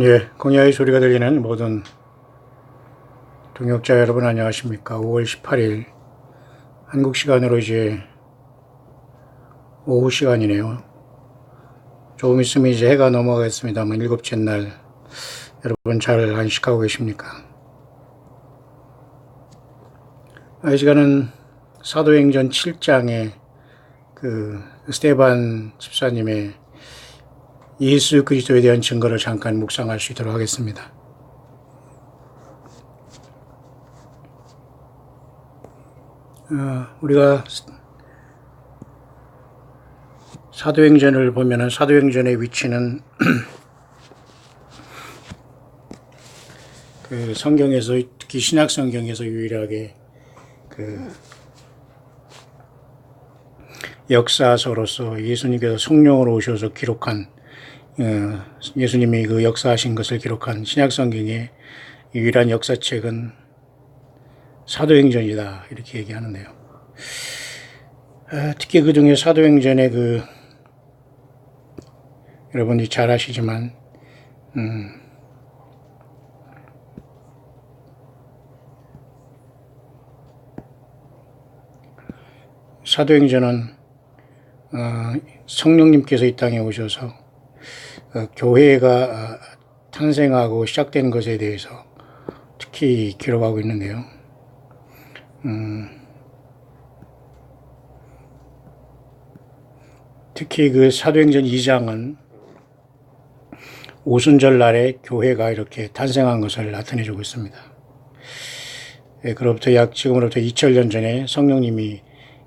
예, 공야의 소리가 들리는 모든 동역자 여러분 안녕하십니까. 5월 18일 한국 시간으로 이제 오후 시간이네요. 조금 있으면 이제 해가 넘어가겠습니다만 일곱째 날 여러분 잘 안식하고 계십니까? 이 시간은 사도행전 7장의 그 스테반 집사님의 예수 그리스도에 대한 증거를 잠깐 묵상할 수 있도록 하겠습니다. 우리가 사도행전을 보면은 사도행전의 위치는 그 성경에서 특히 신약 성경에서 유일하게 그 역사서로서 예수님께서 성령으로 오셔서 기록한 예수님이 그 역사하신 것을 기록한 신약 성경의 유일한 역사책은 사도행전이다 이렇게 얘기하는데요. 특히 그 중에 사도행전의 그 여러분이 잘 아시지만 사도행전은 성령님께서 이 땅에 오셔서 교회가 탄생하고 시작된 것에 대해서 특히 기록하고 있는데요. 특히 그 사도행전 2장은 오순절 날에 교회가 이렇게 탄생한 것을 나타내주고 있습니다. 그로부터 지금으로부터 2000년 전에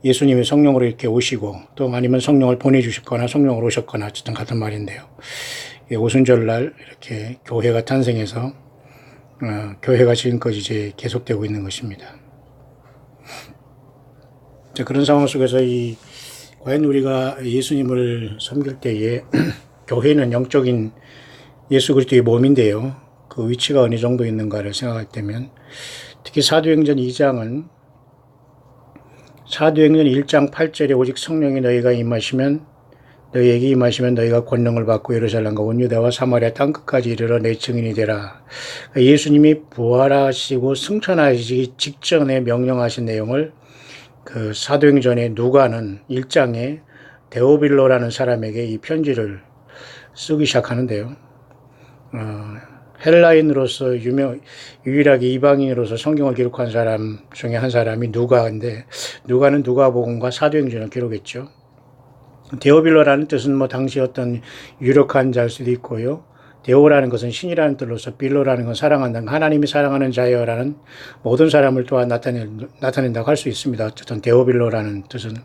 예수님이 성령으로 이렇게 오시고 또 아니면 성령을 보내주셨거나 성령으로 오셨거나 어쨌든 같은 말인데요. 오순절 날 이렇게 교회가 탄생해서 교회가 지금까지 이제 계속되고 있는 것입니다. 그런 상황 속에서 과연 우리가 예수님을 섬길 때에 교회는 영적인 예수 그리스도의 몸인데요. 그 위치가 어느 정도 있는가를 생각할 때면 특히 사도행전 2장은 사도행전 1장 8절에 오직 성령이 너희에게 임하시면 너희가 권능을 받고 예루살렘과 온 유대와 사마리아 땅끝까지 이르러 내 증인이 되라. 예수님이 부활하시고 승천하시기 직전에 명령하신 내용을 그 사도행전의 누가는 1장에 데오빌로라는 사람에게 이 편지를 쓰기 시작하는데요. 헬라인으로서 유일하게 이방인으로서 성경을 기록한 사람 중에 한 사람이 누가인데 누가는 누가복음과 사도행전을 기록했죠. 데오빌로라는 뜻은 당시 어떤 유력한 자일 수도 있고요. 데오라는 것은 신이라는 뜻으로서 빌로라는 건 사랑한다. 하나님이 사랑하는 자여라는 모든 사람을 또한 나타낸다고 할 수 있습니다. 어쨌든 데오빌로라는 뜻은.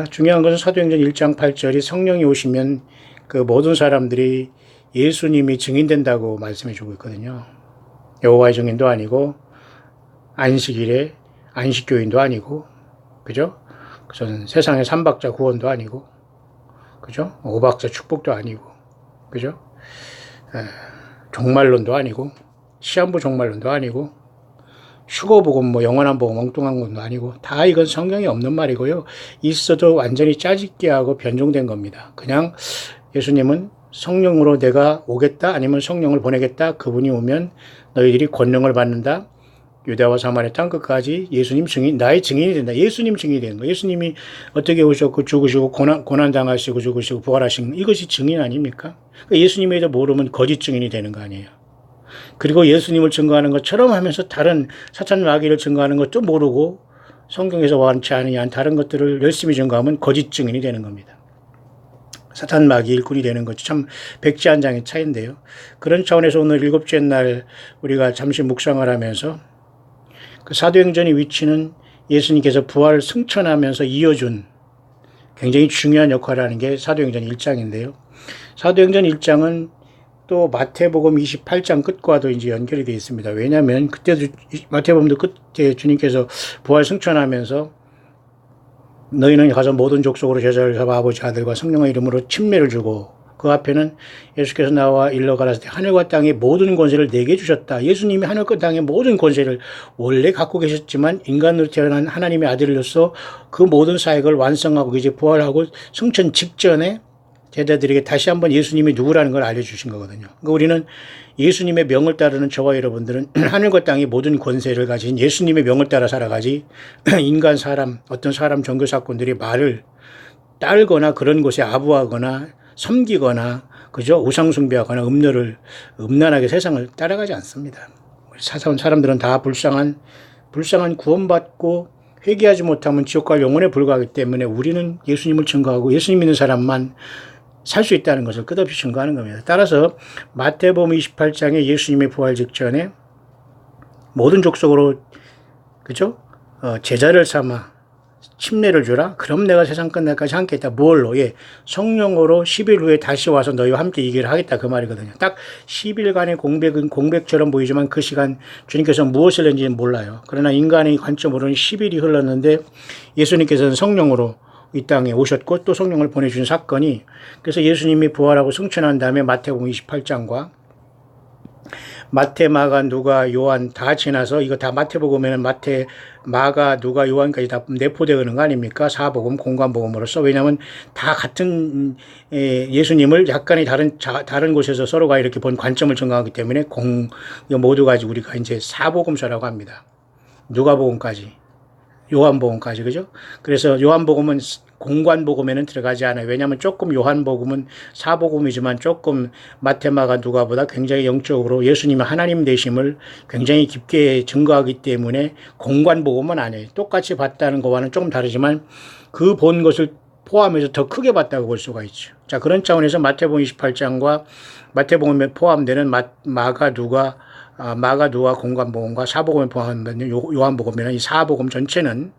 중요한 것은 사도행전 1장 8절이 성령이 오시면 그 모든 사람들이 예수님이 증인된다고 말씀해 주고 있거든요. 여호와의 증인도 아니고 안식일에 안식교인도 아니고 그죠? 그래서 세상의 삼박자 구원도 아니고 그죠? 오박자 축복도 아니고 그죠? 종말론도 아니고 시한부 종말론도 아니고 휴거복음 영원한 복음 엉뚱한 것도 아니고 다 이건 성경에 없는 말이고요. 있어도 완전히 짜집게 하고 변종된 겁니다. 그냥 예수님은 성령으로 내가 오겠다 아니면 성령을 보내겠다. 그분이 오면 너희들이 권능을 받는다. 유대와 사마리아 땅끝까지 예수님 증인, 나의 증인이 된다. 예수님 증인이 되는 거예요. 예수님이 어떻게 오셨고 죽으시고 고난당하시고 죽으시고 부활하신 이것이 증인 아닙니까? 그러니까 예수님에 대해 모르면 거짓 증인이 되는 거 아니에요. 그리고 예수님을 증거하는 것처럼 하면서 다른 사탄 마귀를 증거하는 것도 모르고 성경에서 원치 않은 다른 것들을 열심히 증거하면 거짓 증인이 되는 겁니다. 사탄 마귀 일꾼이 되는 것이 참 백지한장의 차이인데요. 그런 차원에서 오늘 일곱째 날 우리가 잠시 묵상을 하면서 그 사도행전의 위치는 예수님께서 부활을 승천하면서 이어준 굉장히 중요한 역할을 하는 게 사도행전 1장인데요. 사도행전 1장은 또 마태복음 28장 끝과도 이제 연결이 되어 있습니다. 왜냐하면 그때도 마태복음도 끝에 주님께서 부활 승천하면서 너희는 가서 모든 족속으로 제자를 삼아 아버지 아들과 성령의 이름으로 침례를 주고 그 앞에는 예수께서 나와 일러 가라사대 하늘과 땅의 모든 권세를 내게 주셨다. 예수님이 하늘과 땅의 모든 권세를 원래 갖고 계셨지만 인간으로 태어난 하나님의 아들로서 그 모든 사역을 완성하고 이제 부활하고 승천 직전에 제자들에게 다시 한번 예수님이 누구라는 걸 알려주신 거거든요. 그러니까 우리는 예수님의 명을 따르는 저와 여러분들은 하늘과 땅의 모든 권세를 가진 예수님의 명을 따라 살아가지 인간 사람, 어떤 사람 종교 사건들이 말을 따르거나 그런 곳에 아부하거나 섬기거나 그죠? 우상숭배하거나 음란하게 세상을 따라가지 않습니다. 사사온 사람들은 다 불쌍한 구원받고 회개하지 못하면 지옥 갈 영혼에 불과하기 때문에 우리는 예수님을 증거하고 예수님 믿는 사람만 살 수 있다는 것을 끝없이 증거하는 겁니다. 따라서 마태복음 28장에 예수님의 부활 직전에 모든 족속으로 그죠? 제자를 삼아 침례를 주라. 그럼 내가 세상 끝날까지 함께 있다. 뭘로? 예. 성령으로 10일 후에 다시 와서 너희와 함께 이 길을 하겠다. 그 말이거든요. 딱 10일간의 공백은 공백처럼 보이지만 그 시간 주님께서 무엇을 했는지는 몰라요. 그러나 인간의 관점으로는 10일이 흘렀는데 예수님께서는 성령으로 이 땅에 오셨고 또 성령을 보내주신 사건이 그래서 예수님이 부활하고 승천한 다음에 마태복음 28장과 마태, 마가, 누가, 요한 다 지나서 이거 다 마태복음에는 마태, 마가, 누가, 요한까지 다 내포되는 거 아닙니까? 사복음, 공관복음으로서. 왜냐하면 다 같은 예수님을 약간의 다른 곳에서 서로가 이렇게 본 관점을 증가하기 때문에 모두 가지고 우리가 이제 사복음서라고 합니다. 누가복음까지. 요한복음까지, 그죠? 그래서 요한복음은 공관복음에는 들어가지 않아요. 왜냐하면 조금 요한복음은 사복음이지만 조금 마테마가 누가보다 굉장히 영적으로 예수님의 하나님 되심을 굉장히 깊게 증거하기 때문에 공관복음은 아니에요. 똑같이 봤다는 것과는 조금 다르지만 그 본 것을 포함해서 더 크게 봤다고 볼 수가 있죠. 자, 그런 차원에서 마태복음 28장과 마태복음에 포함되는 마가, 누가 공관복음과 사복음에 포함된 요한복음이나 이 사복음 전체는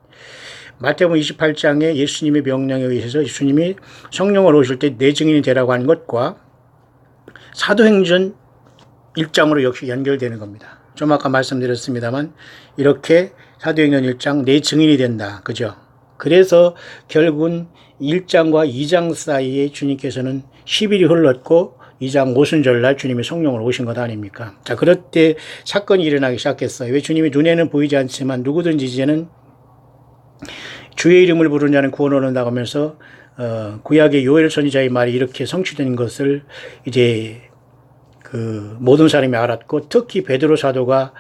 마태복음 28장에 예수님의 명령에 의해서 예수님이 성령으로 오실 때 내 증인이 되라고 하는 것과 사도행전 1장으로 역시 연결되는 겁니다. 좀 아까 말씀드렸습니다만 이렇게 사도행전 1장 내 증인이 된다. 그죠? 그래서 결국은 1장과 2장 사이에 주님께서는 10일이 흘렀고 2장 오순절날 주님이 성령으로 오신 것 아닙니까? 자, 그럴 때 사건이 일어나기 시작했어요. 왜 주님이 눈에는 보이지 않지만 누구든지 이제는 주의 이름을 부르는 자는 구원 얻는다고 하면서 구약의 요엘 선지자의 말이 이렇게 성취된 것을 이제 그 모든 사람이 알았고 특히 베드로 사도가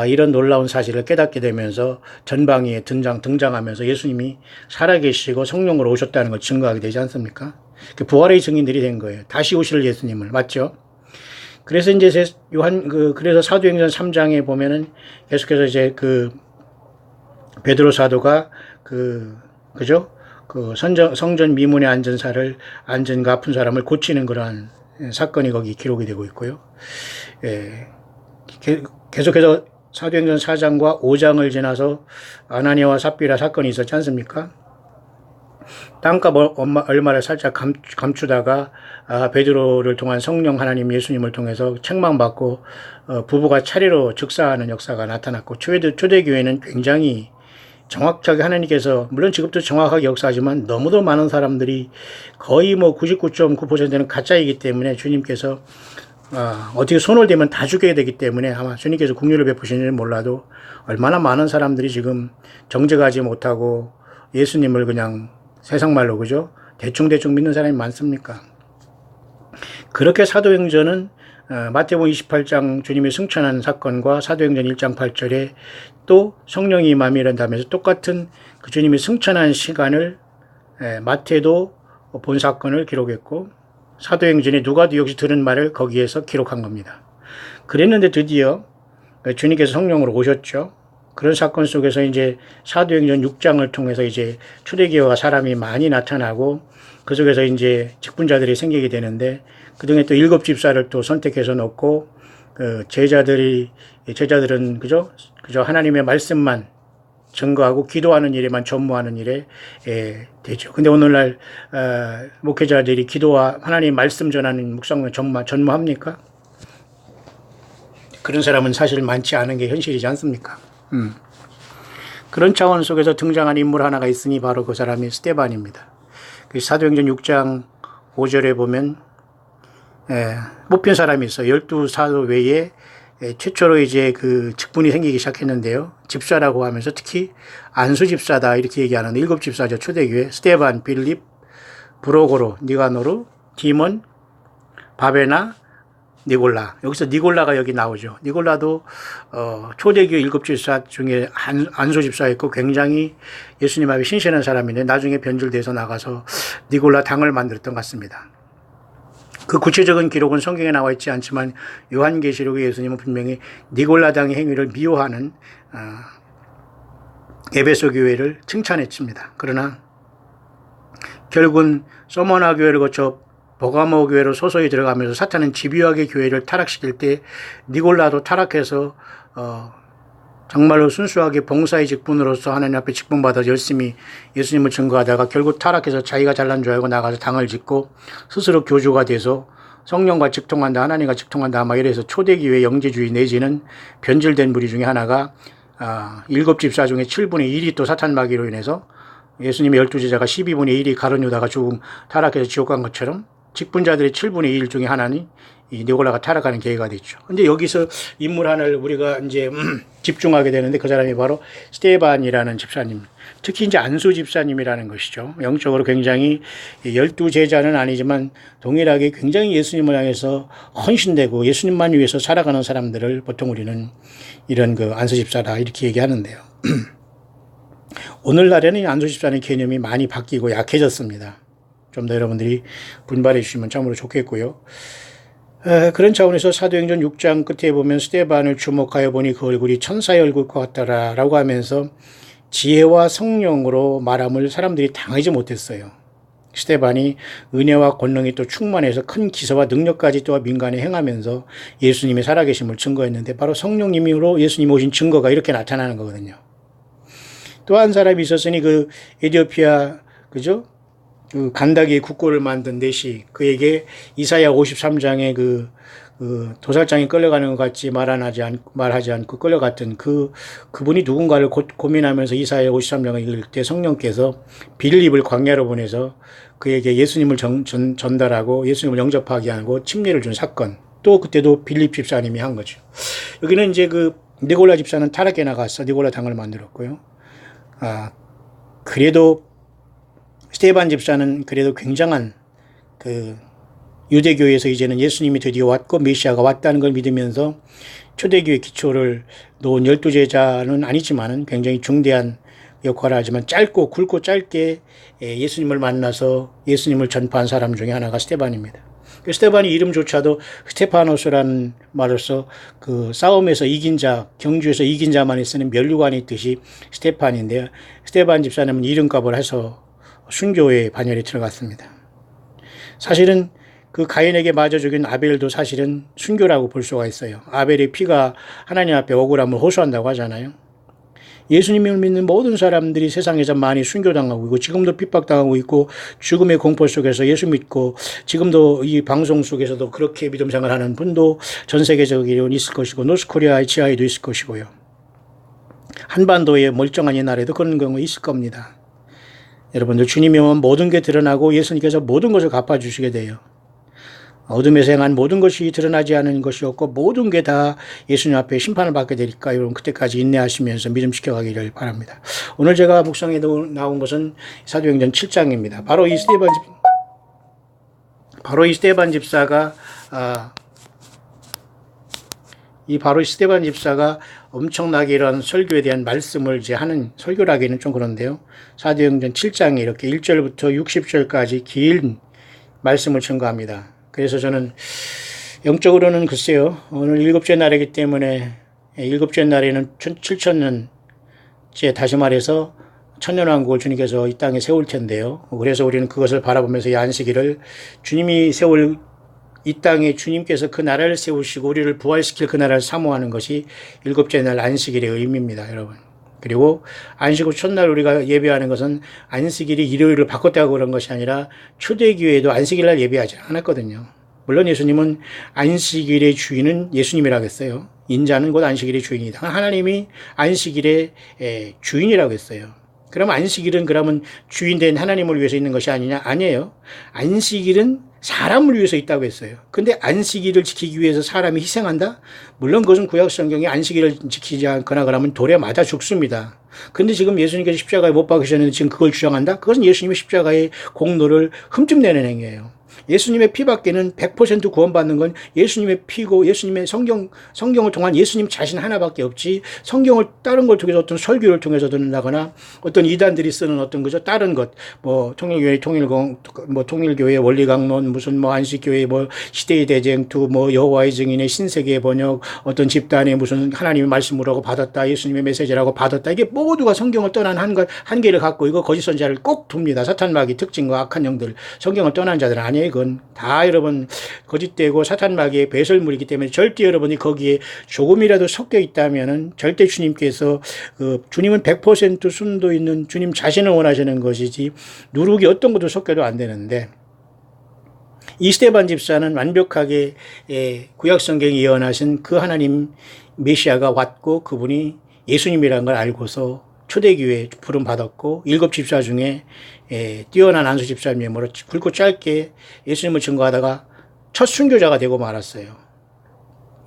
이런 놀라운 사실을 깨닫게 되면서 전방위에 등장하면서 예수님이 살아계시고 성령으로 오셨다는 걸 증거하게 되지 않습니까? 그 부활의 증인들이 된 거예요. 다시 오실 예수님을. 맞죠? 그래서 이제 그래서 사도행전 3장에 보면은 계속해서 이제 그 베드로 사도가 그죠? 그 성전 미문의 안전가 아픈 사람을 고치는 그러한 사건이 거기 기록이 되고 있고요. 예. 계속해서 사도행전 4장과 5장을 지나서 아나니아와 삽비라 사건이 있었지 않습니까? 땅값 얼마를 살짝 감추다가 베드로를 통한 성령 하나님 예수님을 통해서 책망받고 부부가 차례로 즉사하는 역사가 나타났고 초대교회는 굉장히 정확하게 하나님께서 물론 지금도 정확하게 역사하지만 너무도 많은 사람들이 거의 뭐 99.9%는 가짜이기 때문에 주님께서 어떻게 손을 대면 다 죽게 되기 때문에 아마 주님께서 긍휼을 베푸시는지 몰라도 얼마나 많은 사람들이 지금 정죄하지 못하고 예수님을 그냥 세상 말로 그죠? 대충 믿는 사람이 많습니까? 그렇게 사도행전은 마태복음 28장 주님이 승천한 사건과 사도행전 1장 8절에 또 성령이 임함이란다면서 똑같은 그 주님이 승천한 시간을 마태도 본 사건을 기록했고 사도행전에 누가도 역시 들은 말을 거기에서 기록한 겁니다. 그랬는데 드디어 주님께서 성령으로 오셨죠. 그런 사건 속에서 이제 사도행전 6장을 통해서 이제 초대교회와 사람이 많이 나타나고 그 속에서 이제 직분자들이 생기게 되는데 그중에 또 7 집사를 또 선택해서 놓고 제자들은 그죠 하나님의 말씀만 증거하고 기도하는 일에만 전무하는 일에 되죠. 근데 오늘날 목회자들이 기도와 하나님 말씀 전하는 묵상을 전무합니까? 그런 사람은 사실 많지 않은 게 현실이지 않습니까? 그런 차원 속에서 등장한 인물 하나가 있으니 바로 그 사람이 스데반입니다. 사도행전 6장 5절에 보면 뽑힌 사람이 있어요. 12사도 외에 최초로 이제 그 직분이 생기기 시작했는데요. 집사라고 하면서 특히 안수 집사다 이렇게 얘기하는 7 집사죠. 초대교회 스데반, 빌립, 브로고로, 니가노르, 디몬, 바베나, 니골라. 여기서 니골라가 여기 나오죠. 니골라도 초대교회 일곱 집사 중에 안수 집사였고 굉장히 예수님 앞에 신실한 사람인데 나중에 변질돼서 나가서 니골라 당을 만들었던 것 같습니다. 그 구체적인 기록은 성경에 나와 있지 않지만 요한계시록에 예수님은 분명히 니골라 당의 행위를 미워하는 에베소 교회를 칭찬했습니다. 그러나 결국은 서머나 교회를 거쳐 버가모 교회로 소속이 들어가면서 사탄은 집요하게 교회를 타락시킬 때 니골라도 타락해서 정말로 순수하게 봉사의 직분으로서 하나님 앞에 직분받아 열심히 예수님을 증거하다가 결국 타락해서 자기가 잘난 줄 알고 나가서 당을 짓고 스스로 교주가 돼서 성령과 직통한다, 하나님과 직통한다, 막 이래서 초대교회 영재주의 내지는 변질된 무리 중에 하나가 일곱 집사 중에 7분의 1이 또 사탄마귀로 인해서 예수님의 12제자가 12분의 1이 가룟 유다가 죽음 타락해서 지옥 간 것처럼 직분자들의 7분의 1 중에 하나는 이 니골라가 타락하는 계기가 됐죠. 근데 여기서 인물 하나를 우리가 이제 집중하게 되는데 그 사람이 바로 스데반이라는 집사님. 특히 이제 안수 집사님이라는 것이죠. 영적으로 굉장히 12제자는 아니지만 동일하게 굉장히 예수님을 향해서 헌신되고 예수님만 위해서 살아가는 사람들을 보통 우리는 이런 그 안수 집사다 이렇게 얘기하는데요. 오늘날에는 안수 집사의 개념이 많이 바뀌고 약해졌습니다. 좀 더 여러분들이 분발해 주시면 참으로 좋겠고요. 그런 차원에서 사도행전 6장 끝에 보면 스데반을 주목하여 보니 그 얼굴이 천사의 얼굴과 같더라라고 하면서 지혜와 성령으로 말함을 사람들이 당하지 못했어요. 스데반이 은혜와 권능이 또 충만해서 큰 기사와 능력까지 또 민간에 행하면서 예수님의 살아계심을 증거했는데 바로 성령님으로 예수님 오신 증거가 이렇게 나타나는 거거든요. 또 한 사람이 있었으니 그 에티오피아 그죠? 그 간다기의 국고를 만든 넷이 그에게 이사야 53장에 그 도살장에 끌려가는 것 같이 말하지 않고 끌려갔던 그분이 누군가를 고민하면서 이사야 53장을 읽을 때 성령께서 빌립을 광야로 보내서 그에게 예수님을 전달하고 예수님을 영접하게 하고 침례를 준 사건. 또 그때도 빌립 집사님이 한 거죠. 여기는 이제 그 니골라 집사는 타락해 나가서 니골라 당을 만들었고요. 그래도 스데반 집사는 그래도 굉장한 그 유대교회에서 이제는 예수님이 드디어 왔고 메시아가 왔다는 걸 믿으면서 초대교회 기초를 놓은 12제자는 아니지만은 굉장히 중대한 역할을 하지만 굵고 짧게 예수님을 만나서 예수님을 전파한 사람 중에 하나가 스데반입니다. 스데반이 이름조차도 스테파노스라는 말로서 그 싸움에서 이긴 자, 경주에서 이긴 자만이 쓰는 면류관의 뜻이 스테판인데요. 스데반 집사님은 이름값을 해서 순교의 반열에 들어갔습니다. 사실은 그 가인에게 맞아 죽인 아벨도 사실은 순교라고 볼 수가 있어요. 아벨의 피가 하나님 앞에 억울함을 호소한다고 하잖아요. 예수님을 믿는 모든 사람들이 세상에서 많이 순교당하고 있고 지금도 핍박당하고 있고 죽음의 공포 속에서 예수 믿고 지금도 이 방송 속에서도 그렇게 믿음 생활하는 분도 전 세계적으로 있을 것이고 노스코리아의 지하에도 있을 것이고요. 한반도의 멀쩡한 이 나라에도 그런 경우 있을 겁니다. 여러분들 주님이 오면 모든 게 드러나고 예수님께서 모든 것을 갚아주시게 돼요. 어둠에서 행한 모든 것이 드러나지 않은 것이 없고 모든 게 다 예수님 앞에 심판을 받게 되니까 여러분 그때까지 인내하시면서 믿음 지켜가기를 바랍니다. 오늘 제가 묵상에 나온 것은 사도행전 7장입니다. 바로 이 스데반 집사가 엄청나게 이런 설교에 대한 말씀을 이제 하는 설교라기는 좀 그런데요. 사도행전 7장에 이렇게 1절부터 60절까지 긴 말씀을 증거합니다. 그래서 저는 영적으로는 글쎄요. 오늘 일곱째 날이기 때문에 일곱째 날에는 7천년째 다시 말해서 천년왕국을 주님께서 이 땅에 세울 텐데요. 그래서 우리는 그것을 바라보면서 이 안식일을 주님이 세울 이 땅에 주님께서 그 나라를 세우시고 우리를 부활시킬 그 나라를 사모하는 것이 일곱째 날 안식일의 의미입니다, 여러분. 그리고 안식 후 첫날 우리가 예배하는 것은 안식일이 일요일을 바꿨다고 그런 것이 아니라 초대교회도 안식일날 예배하지 않았거든요. 물론 예수님은 안식일의 주인은 예수님이라고 했어요. 인자는 곧 안식일의 주인이다. 하나님이 안식일의 주인이라고 했어요. 그럼 안식일은 그러면 주인된 하나님을 위해서 있는 것이 아니냐? 아니에요. 안식일은 사람을 위해서 있다고 했어요. 근데 안식일을 지키기 위해서 사람이 희생한다? 물론 그것은 구약 성경에 안식일을 지키지 않거나 그러면 돌에 맞아 죽습니다. 근데 지금 예수님께서 십자가에 못 박으셨는데 지금 그걸 주장한다? 그것은 예수님의 십자가의 공로를 흠집내는 행위예요. 예수님의 피밖에는 100% 구원받는 건 예수님의 피고 예수님의 성경을 통한 예수님 자신 하나밖에 없지, 성경을 다른 걸 통해서 어떤 설교를 통해서 듣는다거나 어떤 이단들이 쓰는 어떤 그죠 다른 것, 뭐 통일교회 통일교회 원리강론, 무슨 뭐 안식교회 뭐 시대의 대쟁투, 뭐 여호와의 증인의 신세계의 번역, 어떤 집단의 무슨 하나님의 말씀으로 받았다, 예수님의 메시지라고 받았다, 이게 모두가 성경을 떠난 한계를 갖고 이거 거짓 선자를 꼭 둡니다. 사탄마귀 특징과 악한 영들, 성경을 떠난 자들은 아니에요. 이건 다 여러분 거짓되고 사탄마귀의 배설물이기 때문에 절대 여러분이 거기에 조금이라도 섞여 있다면은 절대 주님께서 주님은 100% 순도 있는 주님 자신을 원하시는 것이지 누룩이 어떤 것도 섞여도 안 되는데, 이 스데반 집사는 완벽하게 구약 성경이 예언하신 그 하나님 메시아가 왔고 그분이 예수님이라는 걸 알고서 초대교회에 부름 받았고 7 집사 중에 뛰어난 안수 집사님의 뭐로 굵고 짧게 예수님을 증거하다가 첫 순교자가 되고 말았어요.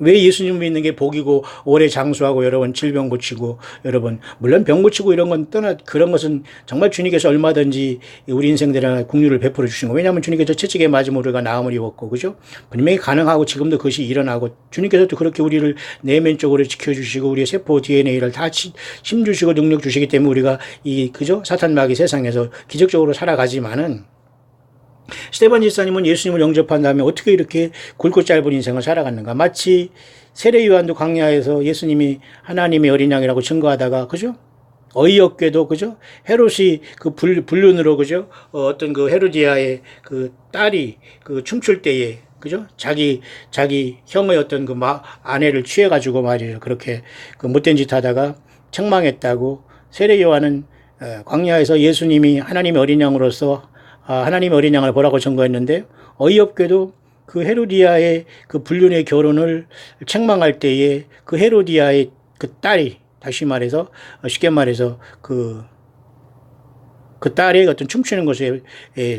왜 예수님 믿는 게 복이고 오래 장수하고 여러분 질병 고치고, 여러분 물론 병 고치고 이런 건 떠나 그런 것은 정말 주님께서 얼마든지 우리 인생들에 국류를 베풀어 주신 거. 왜냐하면 주님께서 채찍에 맞으면 우리가 나음을 입었고 그죠? 분명히 가능하고 지금도 그것이 일어나고 주님께서도 그렇게 우리를 내면적으로 지켜주시고 우리의 세포 DNA를 다 힘 주시고 능력 주시기 때문에 우리가 이 그죠 사탄마귀 세상에서 기적적으로 살아가지만은, 스데반 집사님은 예수님을 영접한 다음에 어떻게 이렇게 굵고 짧은 인생을 살아갔는가? 마치 세례 요한도 광야에서 예수님이 하나님의 어린 양이라고 증거하다가 그죠? 어이없게도 그죠? 헤롯이 그 불륜으로 그죠? 어떤 그 헤로디아의 그 딸이 그 춤출 때에 그죠? 자기 형의 어떤 그 아내를 취해가지고 말이에요. 그렇게 그 못된 짓 하다가 책망했다고. 세례 요한은 광야에서 예수님이 하나님의 어린 양으로서 하나님의 어린 양을 보라고 증거했는데, 어이없게도 그 헤로디아의 그 불륜의 결혼을 책망할 때에 그 헤로디아의 그 딸이, 다시 말해서 쉽게 말해서 그 딸의 어떤 춤추는 것에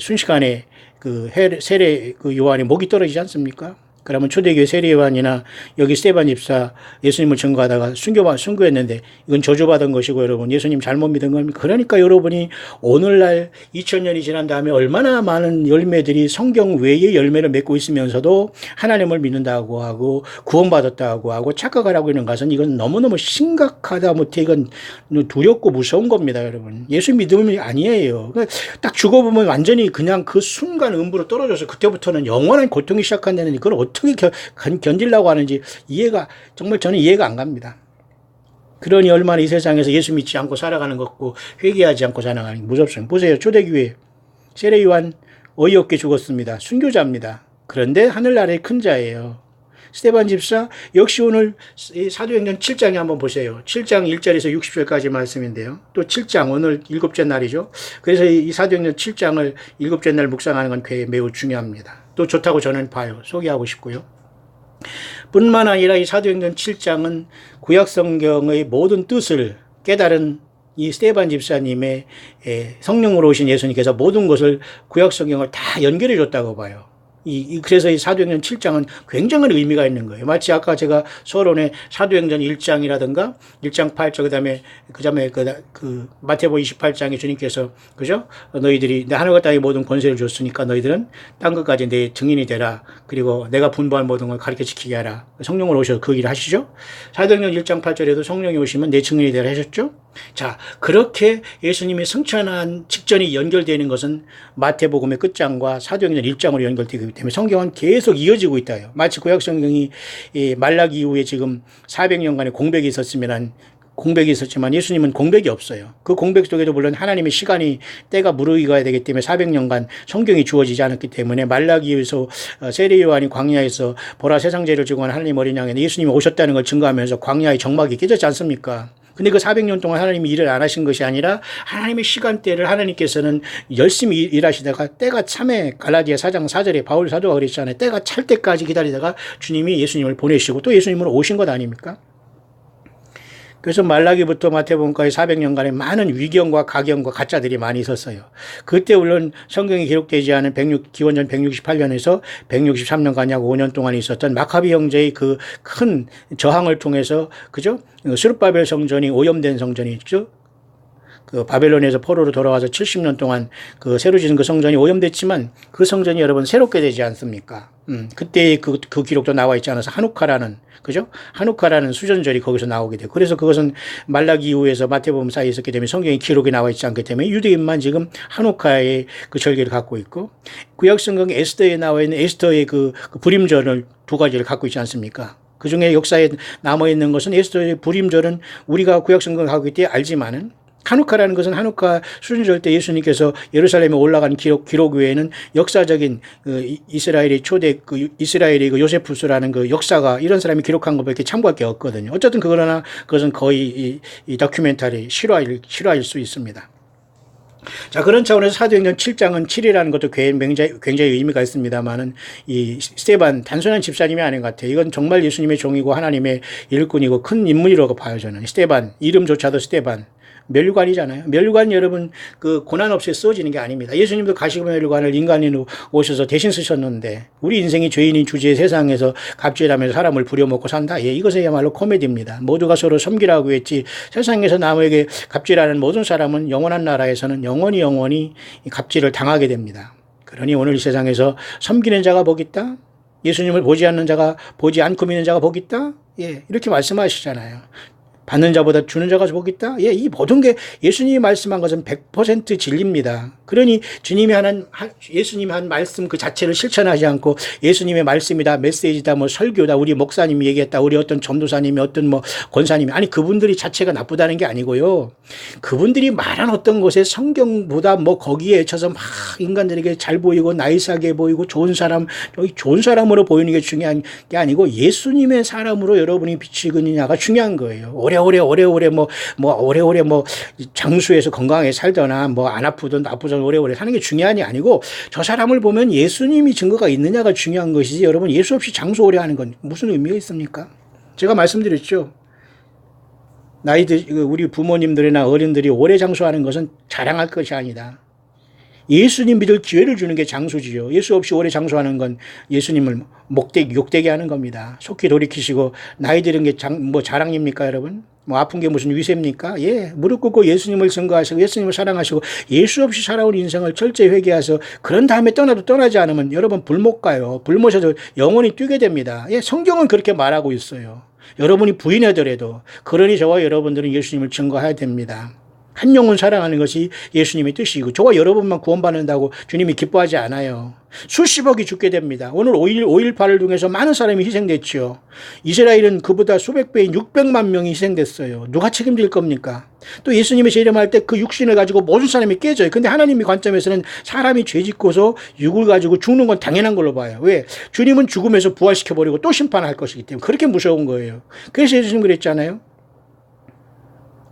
순식간에 그 세례 그 요한이 목이 떨어지지 않습니까? 그러면 초대교회 세례 요한이나 여기 스데반 집사 예수님을 증거하다가 순교했는데 이건 저주받은 것이고 여러분 예수님 잘못 믿은 겁니다. 그러니까 여러분이 오늘날 2000년이 지난 다음에 얼마나 많은 열매들이 성경 외의 열매를 맺고 있으면서도 하나님을 믿는다고 하고 구원받았다고 하고 착각하라고 있는 것은 이건 너무너무 심각하다 못해 이건 두렵고 무서운 겁니다. 여러분 예수 믿음이 아니에요. 딱 죽어보면 완전히 그냥 그 순간 음부로 떨어져서 그때부터는 영원한 고통이 시작한다는, 그걸 어떻게 견디려고 하는지 정말 저는 이해가 안 갑니다. 그러니 얼마나 이 세상에서 예수 믿지 않고 살아가는 것 같고 회개하지 않고 살아가는 게 무섭습니다. 보세요. 초대교회 세례 요한 어이없게 죽었습니다. 순교자입니다. 그런데 하늘나라의 큰 자예요. 스데반 집사 역시 오늘 사도행전 7장에 한번 보세요. 7장 1절에서 60절까지 말씀인데요. 또 7장 오늘 7째 날이죠. 그래서 이 사도행전 7장을 7째 날 묵상하는 건 매우 중요합니다. 또 좋다고 저는 봐요. 소개하고 싶고요. 뿐만 아니라 이 사도행전 7장은 구약성경의 모든 뜻을 깨달은 이 스데반 집사님의 성령으로 오신 예수님께서 모든 것을 구약성경을 다 연결해 줬다고 봐요. 그래서 이 사도행전 7장은 굉장한 의미가 있는 거예요. 마치 아까 제가 서론에 사도행전 1장이라든가 1장 8절 그다음에 그 마태복음 28장에 주님께서 그죠? 너희들이 내 하늘과 땅의 모든 권세를 줬으니까 너희들은 땅 끝까지 내 증인이 되라. 그리고 내가 분부한 모든 걸 가르쳐 지키게 하라. 성령으로 오셔서 그 일을 하시죠. 사도행전 1장 8절에도 성령이 오시면 내 증인이 되라 하셨죠. 자, 그렇게 예수님이 승천한 직전이 연결되는 것은 마태복음의 끝장과 사도행전 1장으로 연결되기 때문에 성경은 계속 이어지고 있다요. 마치 구약성경이 말라기 이후에 지금 400년간의 공백이 있었지만 예수님은 공백이 없어요. 그 공백 속에도 물론 하나님의 시간이 때가 무르익어야 되기 때문에 400년간 성경이 주어지지 않았기 때문에 말라기에서 세례 요한이 광야에서 보라 세상 죄를 지고 온 하나님 어린 양에 예수님이 오셨다는 걸 증거하면서 광야의 정막이 깨졌지 않습니까? 근데 그 400년 동안 하나님이 일을 안 하신 것이 아니라 하나님의 시간대를 하나님께서는 열심히 일하시다가 때가 참에 갈라디아 4장 4절에 바울 사도가 그랬잖아요. 때가 찰 때까지 기다리다가 주님이 예수님을 보내시고 또 예수님으로 오신 것 아닙니까? 그래서 말라기부터 마태복음까지 400년간의 많은 위경과 가경과 가짜들이 많이 있었어요. 그때 물론 성경이 기록되지 않은 기원전 168년에서 163년간 약 5년 동안 있었던 마카비 형제의 그 큰 저항을 통해서 그죠? 스룹바벨 성전이 오염된 성전이 있죠. 그 바벨론에서 포로로 돌아와서 70년 동안 그 새로 지은 그 성전이 오염됐지만 그 성전이 여러분 새롭게 되지 않습니까? 그때 그 기록도 나와 있지 않아서 한우카라는, 그죠? 한우카라는 수전절이 거기서 나오게 돼요. 그래서 그것은 말라기 이후에서 마태복음 사이에 있었기 때문에 성경에 기록이 나와 있지 않기 때문에 유대인만 지금 한우카의 그 절기를 갖고 있고, 구약 성경에 에스더에 나와 있는 에스더의 그 불임절을 두 가지를 갖고 있지 않습니까? 그 중에 역사에 남아있는 것은 에스더의 불임절은 우리가 구약 성경을 갖고 있기 때문에 알지만은, 한우카라는 것은 한우카 수준절 때 예수님께서 예루살렘에 올라간 기록 외에는 역사적인 그 이스라엘의 초대 그 이스라엘의 그 요세푸스라는 그 역사가 이런 사람이 기록한 것밖에 참고할 게 없거든요. 어쨌든 그러나 그것은 거의 이 다큐멘터리 실화일 수 있습니다. 자, 그런 차원에서 사도행전 7장은 7이라는 것도 굉장히 의미가 있습니다만은 이 스데반 단순한 집사님이 아닌 것 같아요. 이건 정말 예수님의 종이고 하나님의 일꾼이고 큰 인물이라고 봐요, 저는. 스데반, 이름조차도 스데반. 면류관이잖아요. 면류관 여러분 그 고난 없이 써지는 게 아닙니다. 예수님도 가시고 면류관을 인간으로 오셔서 대신 쓰셨는데 우리 인생이 죄인인 주제의 세상에서 갑질하면서 사람을 부려먹고 산다. 예, 이것이야말로 코미디입니다. 모두가 서로 섬기라고 했지 세상에서 남에게 갑질하는 모든 사람은 영원한 나라에서는 영원히 갑질을 당하게 됩니다. 그러니 오늘 이 세상에서 섬기는 자가 복 있다. 예수님을 보지 않고 믿는 자가 복 있다. 예, 이렇게 말씀하시잖아요. 받는 자보다 주는 자가 복 있다? 예, 이 모든 게 예수님이 말씀한 것은 100% 진리입니다. 그러니 예수님이 한 말씀 그 자체를 실천하지 않고 예수님의 말씀이다, 메시지다, 뭐 설교다, 우리 목사님이 얘기했다, 우리 어떤 전도사님이 어떤 뭐 권사님이, 아니 그분들이 자체가 나쁘다는 게 아니고요. 그분들이 말한 어떤 것에 성경보다 뭐 거기에 쳐서 막 인간들에게 잘 보이고 나이스하게 보이고 좋은 사람으로 보이는 게 중요한 게 아니고 예수님의 사람으로 여러분이 비치느냐가 중요한 거예요. 오래오래 뭐 장수에서 건강하게 살거나 뭐 안 아프든 아프든 오래오래 사는 게 중요한 게 아니고 저 사람을 보면 예수님이 증거가 있느냐가 중요한 것이지 여러분 예수 없이 장수 오래 하는 건 무슨 의미가 있습니까? 제가 말씀드렸죠. 우리 부모님들이나 어른들이 오래 장수하는 것은 자랑할 것이 아니다. 예수님 믿을 기회를 주는 게 장수지요. 예수 없이 오래 장수하는 건 예수님을 욕되게 하는 겁니다. 속히 돌이키시고 나이 들은 게 자랑입니까 여러분? 뭐 아픈 게 무슨 위세입니까? 예, 무릎 꿇고 예수님을 증거하시고 예수님을 사랑하시고 예수 없이 살아온 인생을 철저히 회개해서 그런 다음에 떠나지 않으면 여러분 불 못 가요. 불 모셔도 영원히 뛰게 됩니다. 예, 성경은 그렇게 말하고 있어요. 여러분이 부인하더라도 그러니 저와 여러분들은 예수님을 증거해야 됩니다. 한 영혼 사랑하는 것이 예수님의 뜻이고 저와 여러분만 구원받는다고 주님이 기뻐하지 않아요. 수십억이 죽게 됩니다. 오늘 5.18을 통해서 많은 사람이 희생됐죠. 이스라엘은 그보다 수백 배인 600만 명이 희생됐어요. 누가 책임질 겁니까? 또 예수님의 재림할 때 그 육신을 가지고 모든 사람이 깨져요. 근데 하나님의 관점에서는 사람이 죄 짓고서 육을 가지고 죽는 건 당연한 걸로 봐요. 왜? 주님은 죽음에서 부활시켜버리고 또 심판할 것이기 때문에 그렇게 무서운 거예요. 그래서 예수님 그랬잖아요.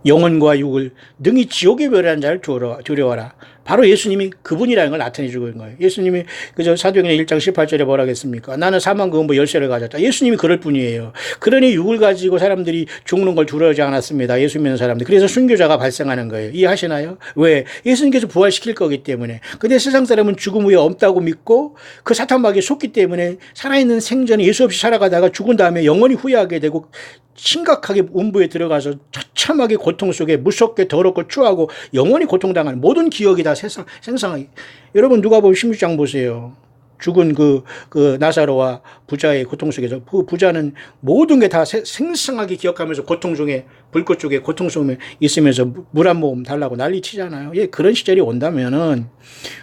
영혼과 육을 능히 지옥에 멸하는 자를 두려워라. 바로 예수님이 그분이라는 걸 나타내 주고 있는 거예요. 예수님이 그저 사도행전 1장 18절에 뭐라 하겠습니까? 나는 사망금고 열쇠를 가졌다. 예수님이 그럴 뿐이에요. 그러니 육을 가지고 사람들이 죽는 걸 두려워하지 않았습니다. 예수 믿는 사람들. 그래서 순교자가 발생하는 거예요. 이해하시나요? 왜? 예수님께서 부활시킬 거기 때문에. 근데 세상 사람은 죽음 후에 없다고 믿고 그 사탄마귀에 속기 때문에 살아있는 생전에 예수 없이 살아가다가 죽은 다음에 영원히 후회하게 되고 심각하게 음부에 들어가서 처참하게 고통 속에 무섭게 더럽고 추하고 영원히 고통당하는 모든 기억이 다 생생하게. 여러분 누가복음 16장 보세요. 죽은 그 나사로와 부자의 고통 속에서 그 부자는 모든 게 다 생생하게 기억하면서 고통 중에 불꽃 쪽에 고통 속에 있으면서 물 한 모금 달라고 난리 치잖아요. 예, 그런 시절이 온다면은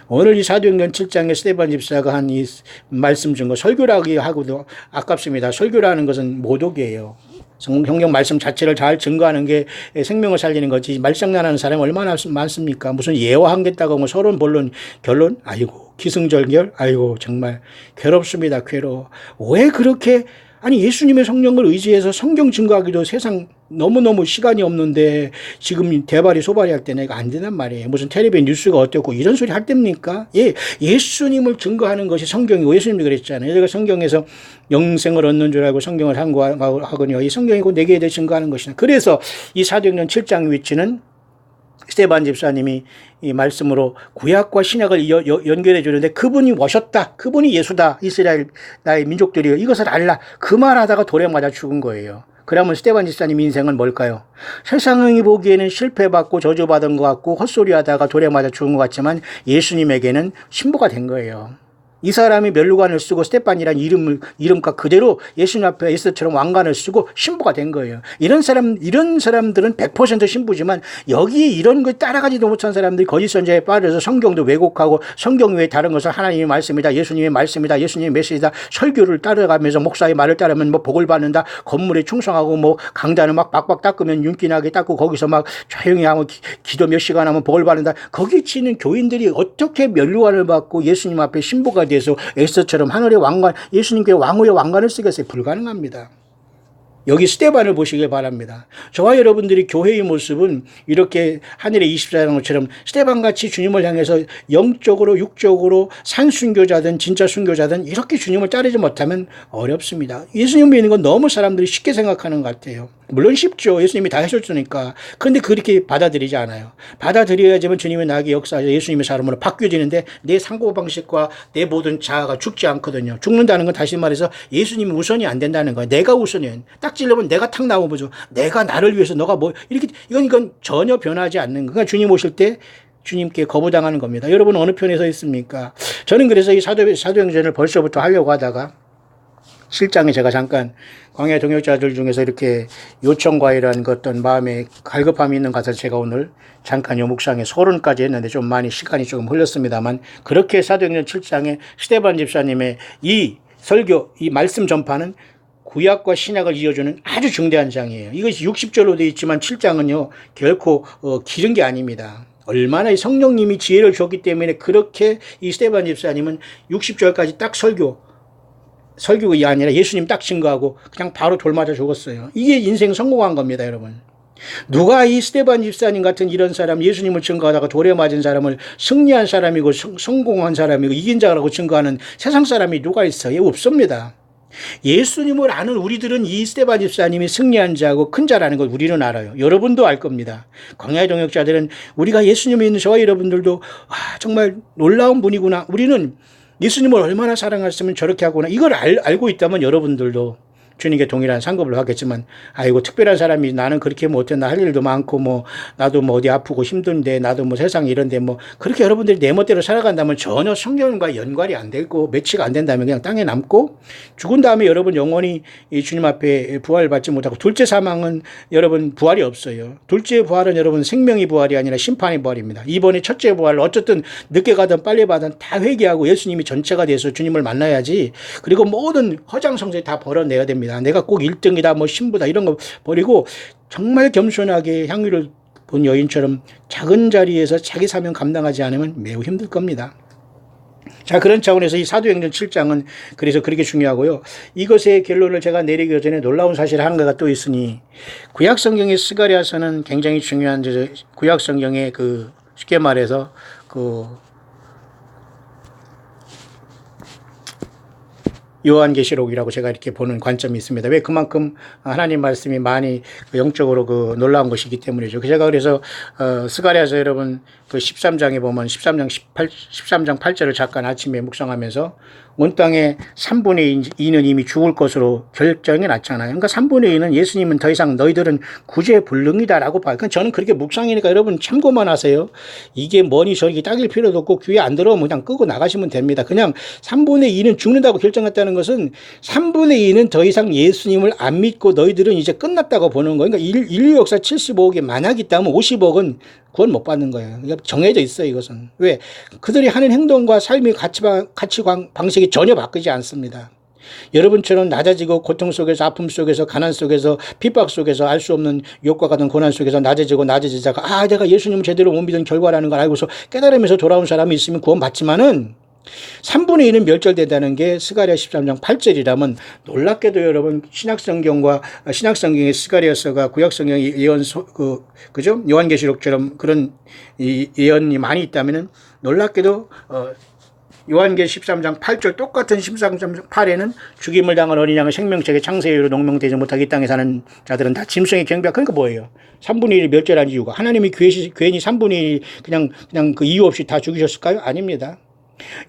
오늘 이 사도행전 7장에 스데반 집사가 한 이 말씀 증거 설교라기 하고도 아깝습니다. 설교라는 것은 모독이에요. 성경 말씀 자체를 잘 증거하는 게 생명을 살리는 거지 말장난하는 사람이 얼마나 많습니까? 무슨 예화하겠다고 뭐 서론 본론 결론 아이고 기승전결 아이고 정말 괴롭습니다. 괴로워. 왜 그렇게 아니 예수님의 성령을 의지해서 성경 증거하기도 세상 너무너무 시간이 없는데 지금 대발이 소발이 할 때는 이거 안 된단 말이에요. 무슨 텔레비전 뉴스가 어땠고 이런 소리 할 때입니까? 예, 예수님을 증거하는 것이 성경이고 예수님도 그랬잖아요. 제가 성경에서 영생을 얻는 줄 알고 성경을 한거하거니와 이 성경이고 내게 대해 증거하는 것이다. 그래서 이 사도행전 7장 위치는 스데반 집사님이 이 말씀으로 구약과 신약을 연결해 주는데 그분이 오셨다. 그분이 예수다. 이스라엘 나의 민족들이요. 이것을 알라. 그 말하다가 돌에 맞아 죽은 거예요. 그러면 스데반 집사님 인생은 뭘까요? 세상이 보기에는 실패받고 저주받은 것 같고 헛소리하다가 돌에 맞아 죽은 것 같지만 예수님에게는 신부가 된 거예요. 이 사람이 면류관을 쓰고 스테판이라는 이름과 그대로 예수님 앞에 에스더처럼 왕관을 쓰고 신부가 된 거예요. 이런 사람들은 100% 신부지만 여기 이런 걸 따라가지도 못한 사람들이 거짓 선자에 빠져서 성경도 왜곡하고 성경 외에 다른 것을 하나님의 말씀이다, 예수님의 말씀이다, 예수님의 메시지다, 설교를 따라가면서 목사의 말을 따르면 뭐 복을 받는다, 건물에 충성하고 뭐 강단을 막 박박 닦으면 윤기나게 닦고 거기서 막 조용히 하면 기도 몇 시간 하면 복을 받는다. 거기 치는 교인들이 어떻게 면류관을 받고 예수님 앞에 신부가 돼서 에스더처럼 하늘의 왕관, 예수님께 왕후의 왕관을 쓰겠어요? 불가능합니다. 여기 스데반을 보시길 바랍니다. 저와 여러분들이 교회의 모습은 이렇게 하늘의 24장처럼 스데반같이 주님을 향해서 영적으로 육적으로 산순교자든 진짜 순교자든 이렇게 주님을 따르지 못하면 어렵습니다. 예수님 믿는 건 너무 사람들이 쉽게 생각하는 것 같아요. 물론 쉽죠. 예수님이 다 해줬으니까. 그런데 그렇게 받아들이지 않아요. 받아들여야지만 주님의 나에게 역사하셔서 예수님의 사람으로 바뀌어지는데 내 사고방식과 내 모든 자아가 죽지 않거든요. 죽는다는 건 다시 말해서 예수님이 우선이 안 된다는 거예요. 내가 우선이에요. 딱 찔러면 내가 탁 나오면 보죠. 내가 나를 위해서 너가 뭐 이렇게 이건 전혀 변하지 않는 거예요. 그러니까 주님 오실 때 주님께 거부당하는 겁니다. 여러분 어느 편에 서 있습니까? 저는 그래서 이 사도행전을 벌써부터 하려고 하다가 7장에 제가 잠깐 광야 동역자들 중에서 이렇게 요청과이라는 어떤 마음에 갈급함이 있는 것을 제가 오늘 잠깐 요 묵상에 서론까지 했는데 좀 많이 시간이 조금 흘렸습니다만 그렇게 사도행전 7장에 스데반 집사님의 이 설교, 이 말씀 전파는 구약과 신약을 이어주는 아주 중대한 장이에요. 이것이 60절로 되어 있지만 7장은요 결코 길은 게 아닙니다. 얼마나 성령님이 지혜를 줬기 때문에 그렇게 이 스데반 집사님은 60절까지 딱 설교가 아니라 예수님 딱 증거하고 그냥 바로 돌 맞아 죽었어요. 이게 인생 성공한 겁니다, 여러분. 누가 이 스데반 집사님 같은 이런 사람, 예수님을 증거하다가 돌에 맞은 사람을 승리한 사람이고 성공한 사람이고 이긴 자라고 증거하는 세상 사람이 누가 있어요? 없습니다. 예수님을 아는 우리들은 이 스데반 집사님이 승리한 자고 큰 자라는 걸 우리는 알아요. 여러분도 알 겁니다. 광야의 동역자들은 우리가 예수님을 믿는 저와 여러분들도 정말 놀라운 분이구나. 우리는 예수님을 얼마나 사랑했으면 저렇게 하구나. 이걸 알고 있다면 여러분들도 주님께 동일한 상급을 하겠지만 아이고 특별한 사람이 나는 그렇게 못해 나 할 일도 많고 뭐 나도 뭐 어디 아프고 힘든데 나도 뭐 세상에 이런데 뭐 그렇게 여러분들이 내 멋대로 살아간다면 전혀 성경과 연관이 안 되고 매치가 안 된다면 그냥 땅에 남고 죽은 다음에 여러분 영원히 이 주님 앞에 부활받지 못하고 둘째 사망은 여러분 부활이 없어요. 둘째 부활은 여러분 생명의 부활이 아니라 심판의 부활입니다. 이번에 첫째 부활 어쨌든 늦게 가든 빨리 가든 다 회개하고 예수님이 전체가 돼서 주님을 만나야지. 그리고 모든 허장성세 다 벌어내야 됩니다. 내가 꼭 1등이다, 뭐 신부다 이런 거 버리고 정말 겸손하게 향유를 본 여인처럼 작은 자리에서 자기 사명 감당하지 않으면 매우 힘들 겁니다. 자, 그런 차원에서 이 사도행전 7장은 그래서 그렇게 중요하고요. 이것의 결론을 제가 내리기 전에 놀라운 사실 하나가 또 있으니 구약성경의 스가랴서는 굉장히 중요한 구약성경의 쉽게 말해서 요한계시록이라고 제가 이렇게 보는 관점이 있습니다. 왜 그만큼 하나님 말씀이 많이 영적으로 놀라운 것이기 때문이죠. 제가 그래서 스가랴서 여러분 13장에 보면 13장 8절을 잠깐 아침에 묵상하면서 온 땅의 3분의 2는 이미 죽을 것으로 결정해 놨잖아요. 그러니까 3분의 2는 예수님은 더 이상 너희들은 구제불능이다라고 봐요. 그러니까 저는 그렇게 묵상이니까 여러분 참고만 하세요. 이게 뭐니 저기 따질 필요도 없고 귀에 안 들어오면 그냥 끄고 나가시면 됩니다. 그냥 3분의 2는 죽는다고 결정했다는 것은 3분의 2는 더 이상 예수님을 안 믿고 너희들은 이제 끝났다고 보는 거예요. 그러니까 인류 역사 75억에 만약 있다면 50억은 구원 못 받는 거예요. 그러니까 정해져 있어요, 이것은. 왜? 그들이 하는 행동과 삶의 가치 방식이 전혀 바뀌지 않습니다. 여러분처럼 낮아지고 고통 속에서 아픔 속에서 가난 속에서 핍박 속에서 알 수 없는 욕과 같은 고난 속에서 낮아지다가 내가 예수님을 제대로 못 믿은 결과라는 걸 알고서 깨달으면서 돌아온 사람이 있으면 구원 받지만은 3분의 1은 멸절된다는 게 스가랴 13장 8절이라면 놀랍게도 여러분 신약성경의 스가랴서가 구약성경의 그죠? 요한계시록처럼 그런 예언이 많이 있다면은 놀랍게도 요한계시 13장 8절 똑같은 13장 8에는 죽임을 당한 어린 양의 생명책에 창세의 이후로 농명되지 못하게 이 땅에 사는 자들은 다 짐승의 경배하. 그러니까 뭐예요? 3분의 1이 멸절한 이유가 하나님이 괜히 3분의 1 그냥 그 이유 없이 다 죽이셨을까요? 아닙니다.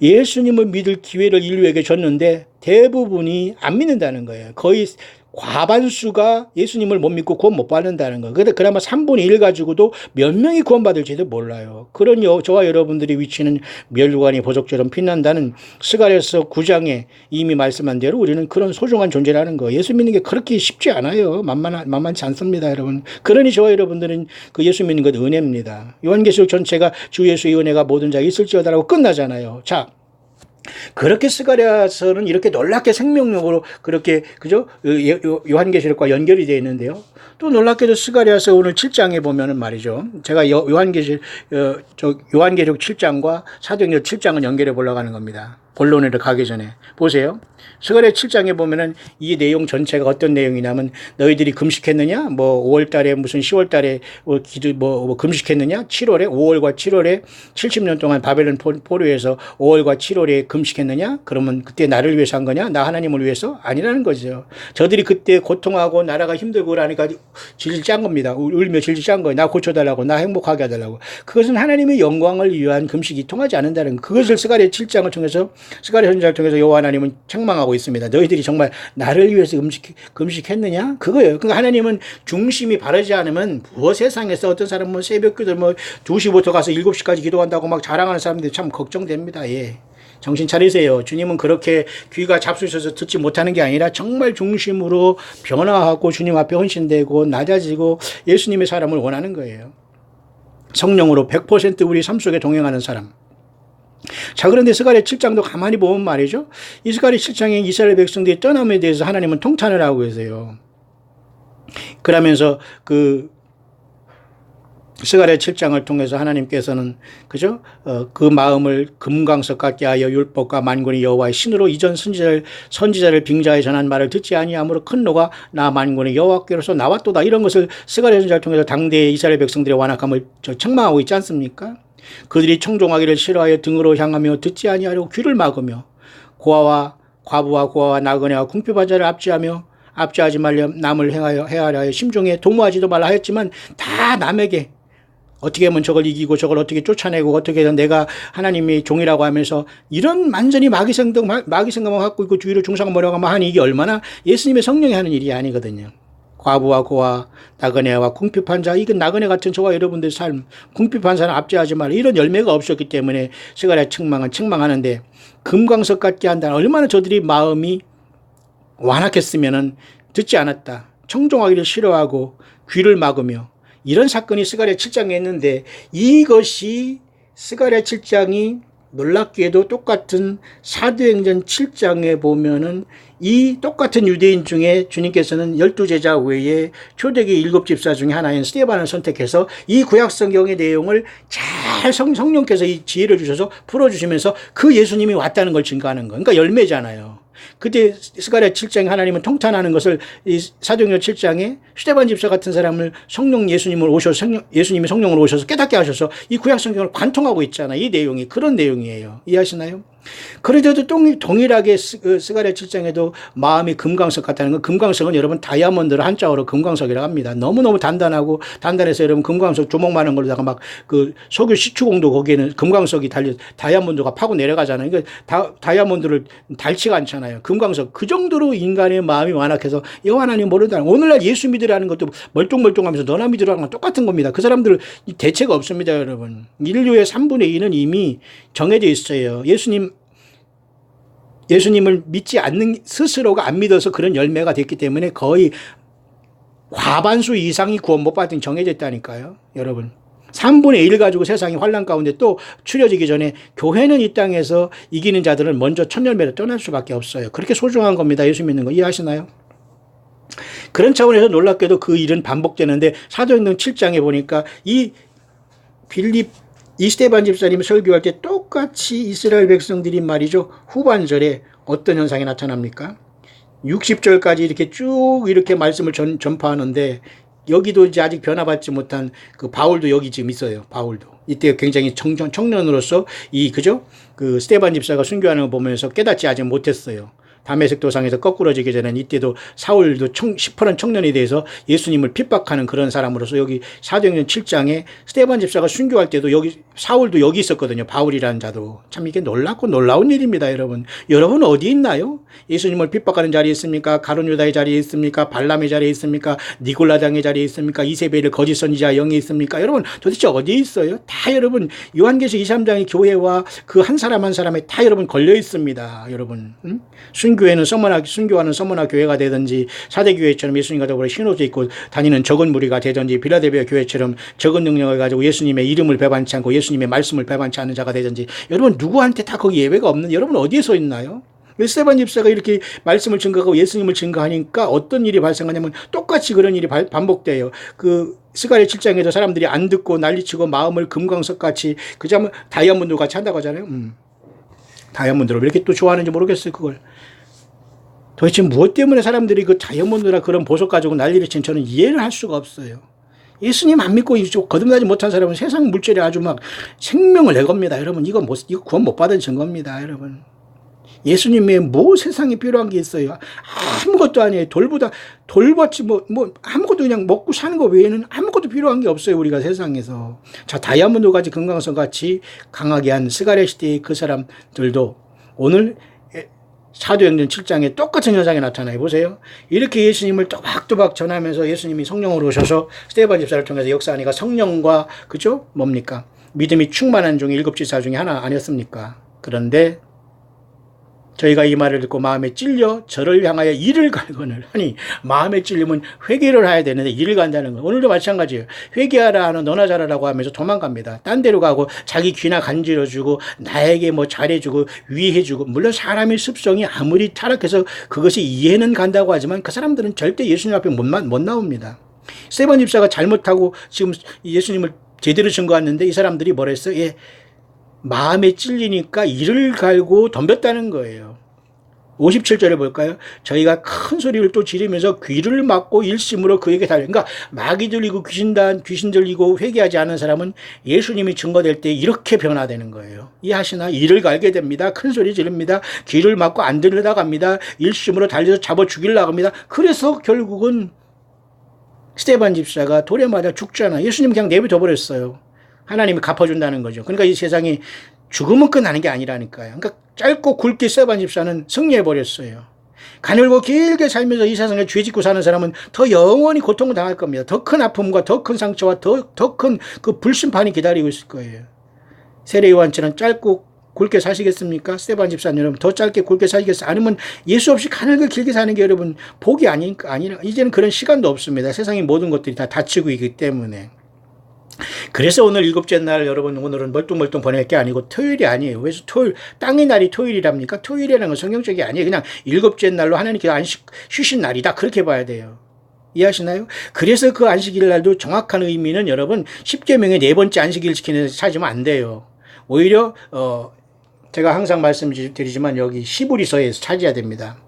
예수님을 믿을 기회를 인류에게 줬는데 대부분이 안 믿는다는 거예요. 거의 과반수가 예수님을 못 믿고 구원 못 받는다는 거. 근데 그나마 3분의 1 가지고도 몇 명이 구원받을지도 몰라요. 그런 저와 여러분들의 위치는 멸관이 보석처럼 빛난다는 스가랴서 9장에 이미 말씀한 대로 우리는 그런 소중한 존재라는 거. 예수 믿는 게 그렇게 쉽지 않아요. 만만치 않습니다, 여러분. 그러니 저와 여러분들은 그 예수 믿는 것 은혜입니다. 요한계시록 전체가 주 예수의 은혜가 모든 자에 있을지어다라고 끝나잖아요. 자, 그렇게 스가랴서는 이렇게 놀랍게 생명력으로 그렇게 그죠? 요한계시록과 연결이 되어 있는데요. 또 놀랍게도 스가랴서 오늘 7장에 보면은 말이죠. 제가 요한계시록 7장과 사도행전 7장을 연결해 보려고 하는 겁니다. 본론으로 가기 전에 보세요. 스가랴 7장에 보면은 이 내용 전체가 어떤 내용이냐면 너희들이 금식했느냐? 뭐 5월 달에 무슨 10월 달에 금식했느냐? 7월에 5월과 7월에 70년 동안 바벨론 포로에서 5월과 7월에 금식했느냐? 그러면 그때 나를 위해서 한 거냐? 나 하나님을 위해서? 아니라는 거죠. 저들이 그때 고통하고 나라가 힘들고 그러니까 질질 짠 겁니다. 울며 질질 짠 거예요. 나 고쳐달라고, 나 행복하게 해달라고. 그것은 하나님의 영광을 위한 금식이 통하지 않는다는 거. 그것을 스가랴 7장을 통해서 스가랴 선지자를 통해서 여호와 하나님은 책망하고 있습니다. 너희들이 정말 나를 위해서 금식했느냐? 그거예요. 그러니까 하나님은 중심이 바르지 않으면 세상에서 어떤 사람은 뭐 새벽기도 2시부터 가서 7시까지 기도한다고 막 자랑하는 사람들이 참 걱정됩니다. 예. 정신 차리세요. 주님은 그렇게 귀가 잡수셔서 듣지 못하는 게 아니라 정말 중심으로 변화하고 주님 앞에 헌신되고 낮아지고 예수님의 사람을 원하는 거예요. 성령으로 100% 우리 삶 속에 동행하는 사람. 자, 그런데 스가랴 7장도 가만히 보면 말이죠. 이 스가랴 7장에 이스라엘 백성들이 떠남에 대해서 하나님은 통탄을 하고 계세요. 그러면서 스가랴 7장을 통해서 하나님께서는 그죠? 그 마음을 금강석 같게 하여 율법과 만군의 여호와의 신으로 이전 선지자를 빙자해 전한 말을 듣지 아니하므로 큰 노가 나 만군의 여호와께로서 나왔도다. 이런 것을 스가랴 선지자를 통해서 당대의 이스라엘 백성들의 완악함을 책망하고 있지 않습니까? 그들이 청종하기를 싫어하여 등으로 향하며 듣지 아니하려고 귀를 막으며 과부와 고아와 나그네와 궁핍한 자를 압제하지 말려 남을 해하려 하여 심중에 도모하지도 말라 하였지만 다 남에게 어떻게 하면 저걸 이기고 저걸 어떻게 쫓아내고 어떻게 해서 내가 하나님의 종이라고 하면서 이런 완전히 마귀 생각만 갖고 있고 주위로 중상을 몰아가면 하니 이게 얼마나 예수님의 성령이 하는 일이 아니거든요. 과부와 고아, 나그네와 궁핍한 자, 이건 나그네 같은 저와 여러분들의 삶, 궁핍한 사람 압제하지 말라. 이런 열매가 없었기 때문에 스가랴 책망하는데 금광석 같게 한다. 얼마나 저들이 마음이 완악했으면은 듣지 않았다. 청종하기를 싫어하고 귀를 막으며 이런 사건이 스가랴 7장에 있는데 이것이 스가랴 7장이 놀랍게도 똑같은 사도행전 7장에 보면은 이 똑같은 유대인 중에 주님께서는 12제자 외에 초대기 7집사 중에 하나인 스데반을 선택해서 이 구약성경의 내용을 잘 성령께서 이 지혜를 주셔서 풀어주시면서 그 예수님이 왔다는 걸 증거하는 거. 그러니까 열매잖아요. 그때 스가랴 7장에 하나님은 통탄하는 것을 이 사도행전 7장에 스데반 집사 같은 사람을 예수님이 성령으로 오셔서 깨닫게 하셔서 이 구약성경을 관통하고 있잖아요. 이 내용이 그런 내용이에요. 이해하시나요? 그런데도 동일하게 스가랴 7장에도 마음이 금광석 같다는 건, 금광석은 여러분 다이아몬드를 한자어로 금광석이라고 합니다. 너무너무 단단해서 여러분 금광석 조목 많은 걸로다가 막 그 석유 시추공도 거기에는 금광석이 달려 다이아몬드가 파고 내려가잖아요. 그러니까 다이아몬드를 닳지가 않잖아요. 금광석. 그 정도로 인간의 마음이 완악해서 여호와 하나님 모른다는, 오늘날 예수 믿으라는 것도 멀뚱멀뚱하면서 너나 믿으라는 건 똑같은 겁니다. 그 사람들 대체가 없습니다, 여러분. 인류의 3분의 2는 이미 정해져 있어요. 예수님을 믿지 않는 스스로가 안 믿어서 그런 열매가 됐기 때문에 거의 과반수 이상이 구원 못 받은 정해져 있다니까요. 여러분. 3분의 1 가지고 세상이 환란 가운데 또 추려지기 전에 교회는 이 땅에서 이기는 자들은 먼저 첫 열매를 떠날 수밖에 없어요. 그렇게 소중한 겁니다. 예수 믿는 거 이해하시나요? 그런 차원에서 놀랍게도 그 일은 반복되는데 사도행전 7장에 보니까 이 스데반 집사님이 설교할 때 똑같이 이스라엘 백성들이 말이죠. 후반절에 어떤 현상이 나타납니까? 60절까지 이렇게 쭉 이렇게 말씀을 전파하는데 여기도 이제 아직 변화받지 못한 그 바울도 여기 지금 있어요. 바울도. 이때 굉장히 청년으로서 그 스데반 집사가 순교하는 걸 보면서 깨닫지 아직 못했어요. 담에색 도상에서 거꾸러지기 전에 이때도 사울도 시퍼런 청년에 대해서 예수님을 핍박하는 그런 사람으로서 여기 사도행전 7장에 스데반 집사가 순교할 때도 여기 사울도 여기 있었거든요. 바울이라는 자도. 참 이게 놀랍고 놀라운 일입니다, 여러분. 여러분 어디 있나요? 예수님을 핍박하는 자리에 있습니까? 가룟 유다의 자리에 있습니까? 발람의 자리에 있습니까? 니골라당의 자리에 있습니까? 이세벨의 거짓 선지자 영이 있습니까? 여러분 도대체 어디에 있어요? 다 여러분 요한계시록 23장의 교회와 그 한 사람 한 사람에 다 여러분 걸려 있습니다. 여러분 순교하는 서머나 교회가 되든지 사대교회처럼 예수님과 더불어 흰옷을 입고 다니는 적은 무리가 되든지 빌라델비아 교회처럼 적은 능력을 가지고 예수님의 이름을 배반치 않고 예수님의 말씀을 배반치 않는 자가 되든지 여러분 누구한테 다 거기 예외가 없는 여러분 어디에 서 있나요? 스데반 집사가 이렇게 말씀을 증거하고 예수님을 증거하니까 어떤 일이 발생하냐면 똑같이 그런 일이 반복돼요. 그 스가랴 7장에도 사람들이 안 듣고 난리치고 마음을 금광석같이 그자면 다이아몬드 같이 한다고 하잖아요. 다이아몬드를 왜 이렇게 또 좋아하는지 모르겠어요. 그걸 도대체 무엇 때문에 사람들이 그 다이아몬드나 그런 보석 가지고 난리를 친 저는 이해를 할 수가 없어요. 예수님 안 믿고 거듭나지 못한 사람은 세상 물질에 아주 막 생명을 내겁니다. 여러분 이거 구원 못 받은 증거입니다. 여러분 예수님의 뭐 세상에 필요한 게 있어요? 아무것도 아니에요. 돌밭이 뭐 아무것도 그냥 먹고 사는 거 외에는 아무것도 필요한 게 없어요. 우리가 세상에서. 자, 다이아몬드 같이 금강석 같이 강하게 한 스가랴 시대의 그 사람들도 오늘 사도행전 7장에 똑같은 현상이 나타나요. 보세요. 이렇게 예수님을 또박또박 전하면서 예수님이 성령으로 오셔서 스데반 집사를 통해서 역사하니까 성령과 그죠? 뭡니까? 믿음이 충만한 중에 7지사 중에 하나 아니었습니까? 그런데 저희가 이 말을 듣고 마음에 찔려 저를 향하여 이를 갈거늘. 아니 마음에 찔리면 회개를 해야 되는데 이를 간다는 거. 오늘도 마찬가지예요. 회개하라 하는 너나 잘하라고 하면서 도망갑니다. 딴 데로 가고 자기 귀나 간지러주고 나에게 뭐 잘해주고 위해주고 물론 사람의 습성이 아무리 타락해서 그것이 이해는 간다고 하지만 그 사람들은 절대 예수님 앞에 못 나옵니다. 스데반 집사가 잘못하고 지금 예수님을 제대로 증거했는데 이 사람들이 뭐랬어요? 예. 마음에 찔리니까 이를 갈고 덤볐다는 거예요. 57절에 볼까요? 저희가 큰 소리를 또 지르면서 귀를 막고 일심으로 그에게 달려. 그러니까 마귀 들리고 귀신 들리고 회개하지 않은 사람은 예수님이 증거될 때 이렇게 변화되는 거예요. 이해하시나? 이를 갈게 됩니다. 큰 소리 지릅니다. 귀를 막고 안 들여다갑니다. 일심으로 달려서 잡아 죽이려고 합니다. 그래서 결국은 스데반 집사가 돌에 맞아 죽잖아. 예수님 그냥 내버려 버렸어요. 하나님이 갚아준다는 거죠. 그러니까 이 세상이 죽으면 끝나는 게 아니라니까요. 그러니까 짧고 굵게 스데반 집사는 승리해버렸어요. 가늘고 길게 살면서 이 세상에 죄 짓고 사는 사람은 더 영원히 고통을 당할 겁니다. 더 큰 아픔과 더 큰 상처와 더 큰 그 불심판이 기다리고 있을 거예요. 세례 요한처럼 짧고 굵게 사시겠습니까? 스데반 집사님 여러분 더 짧게 굵게 사시겠어요? 아니면 예수 없이 가늘고 길게 사는 게 여러분 복이 아니라 이제는 그런 시간도 없습니다. 세상의 모든 것들이 다 닫히고 있기 때문에. 그래서 오늘 7째 날 여러분 오늘은 멀뚱멀뚱 보낼 게 아니고 토요일이 아니에요. 왜 토요일 땅의 날이 토요일이랍니까? 토요일이라는 건 성경적이 아니에요. 그냥 7째 날로 하나님께서 쉬신 날이다 그렇게 봐야 돼요. 이해하시나요? 그래서 그 안식일 날도 정확한 의미는 여러분 10계명의 네 번째 안식일 지키는 데서 찾으면 안 돼요. 오히려 제가 항상 말씀드리지만 여기 히브리서에서 찾아야 됩니다.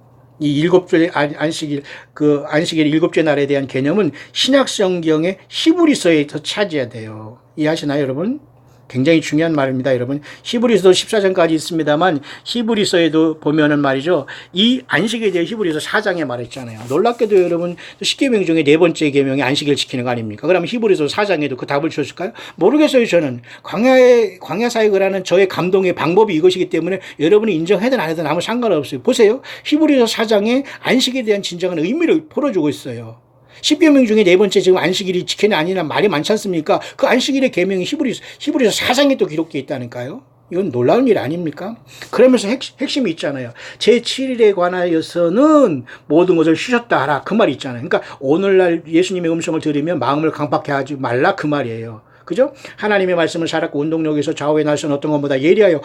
이 7째 안식일, 그 안식일 7째 날에 대한 개념은 신약 성경의 히브리서에서 찾아야 돼요. 이해하시나요, 여러분? 굉장히 중요한 말입니다, 여러분. 히브리서도 14장까지 있습니다만 히브리서에도 보면은 말이죠. 이 안식에 대해 히브리서 4장에 말했잖아요. 놀랍게도 여러분 10계명 중에 네 번째 계명이 안식일 지키는 거 아닙니까? 그러면 히브리서 4장에도 그 답을 주셨을까요? 모르겠어요, 저는. 광야 사역을 하는 저의 감동의 방법이 이것이기 때문에 여러분이 인정하든 안 하든 아무 상관없어요. 보세요. 히브리서 4장에 안식에 대한 진정한 의미를 풀어주고 있어요. 10계명 중에 네 번째 지금 안식일이 지키는 아니란 말이 많지 않습니까? 그 안식일의 계명이 히브리서 4장에 또 기록되어 있다니까요. 이건 놀라운 일 아닙니까? 그러면서 핵심이 있잖아요. 제7일에 관하여서는 모든 것을 쉬셨다 하라. 그 말이 있잖아요. 그러니까 오늘날 예수님의 음성을 들으면 마음을 강팍해 하지 말라 그 말이에요. 그죠? 하나님의 말씀을 살았고 운동력에서 좌우의 날선 어떤 것보다 예리하여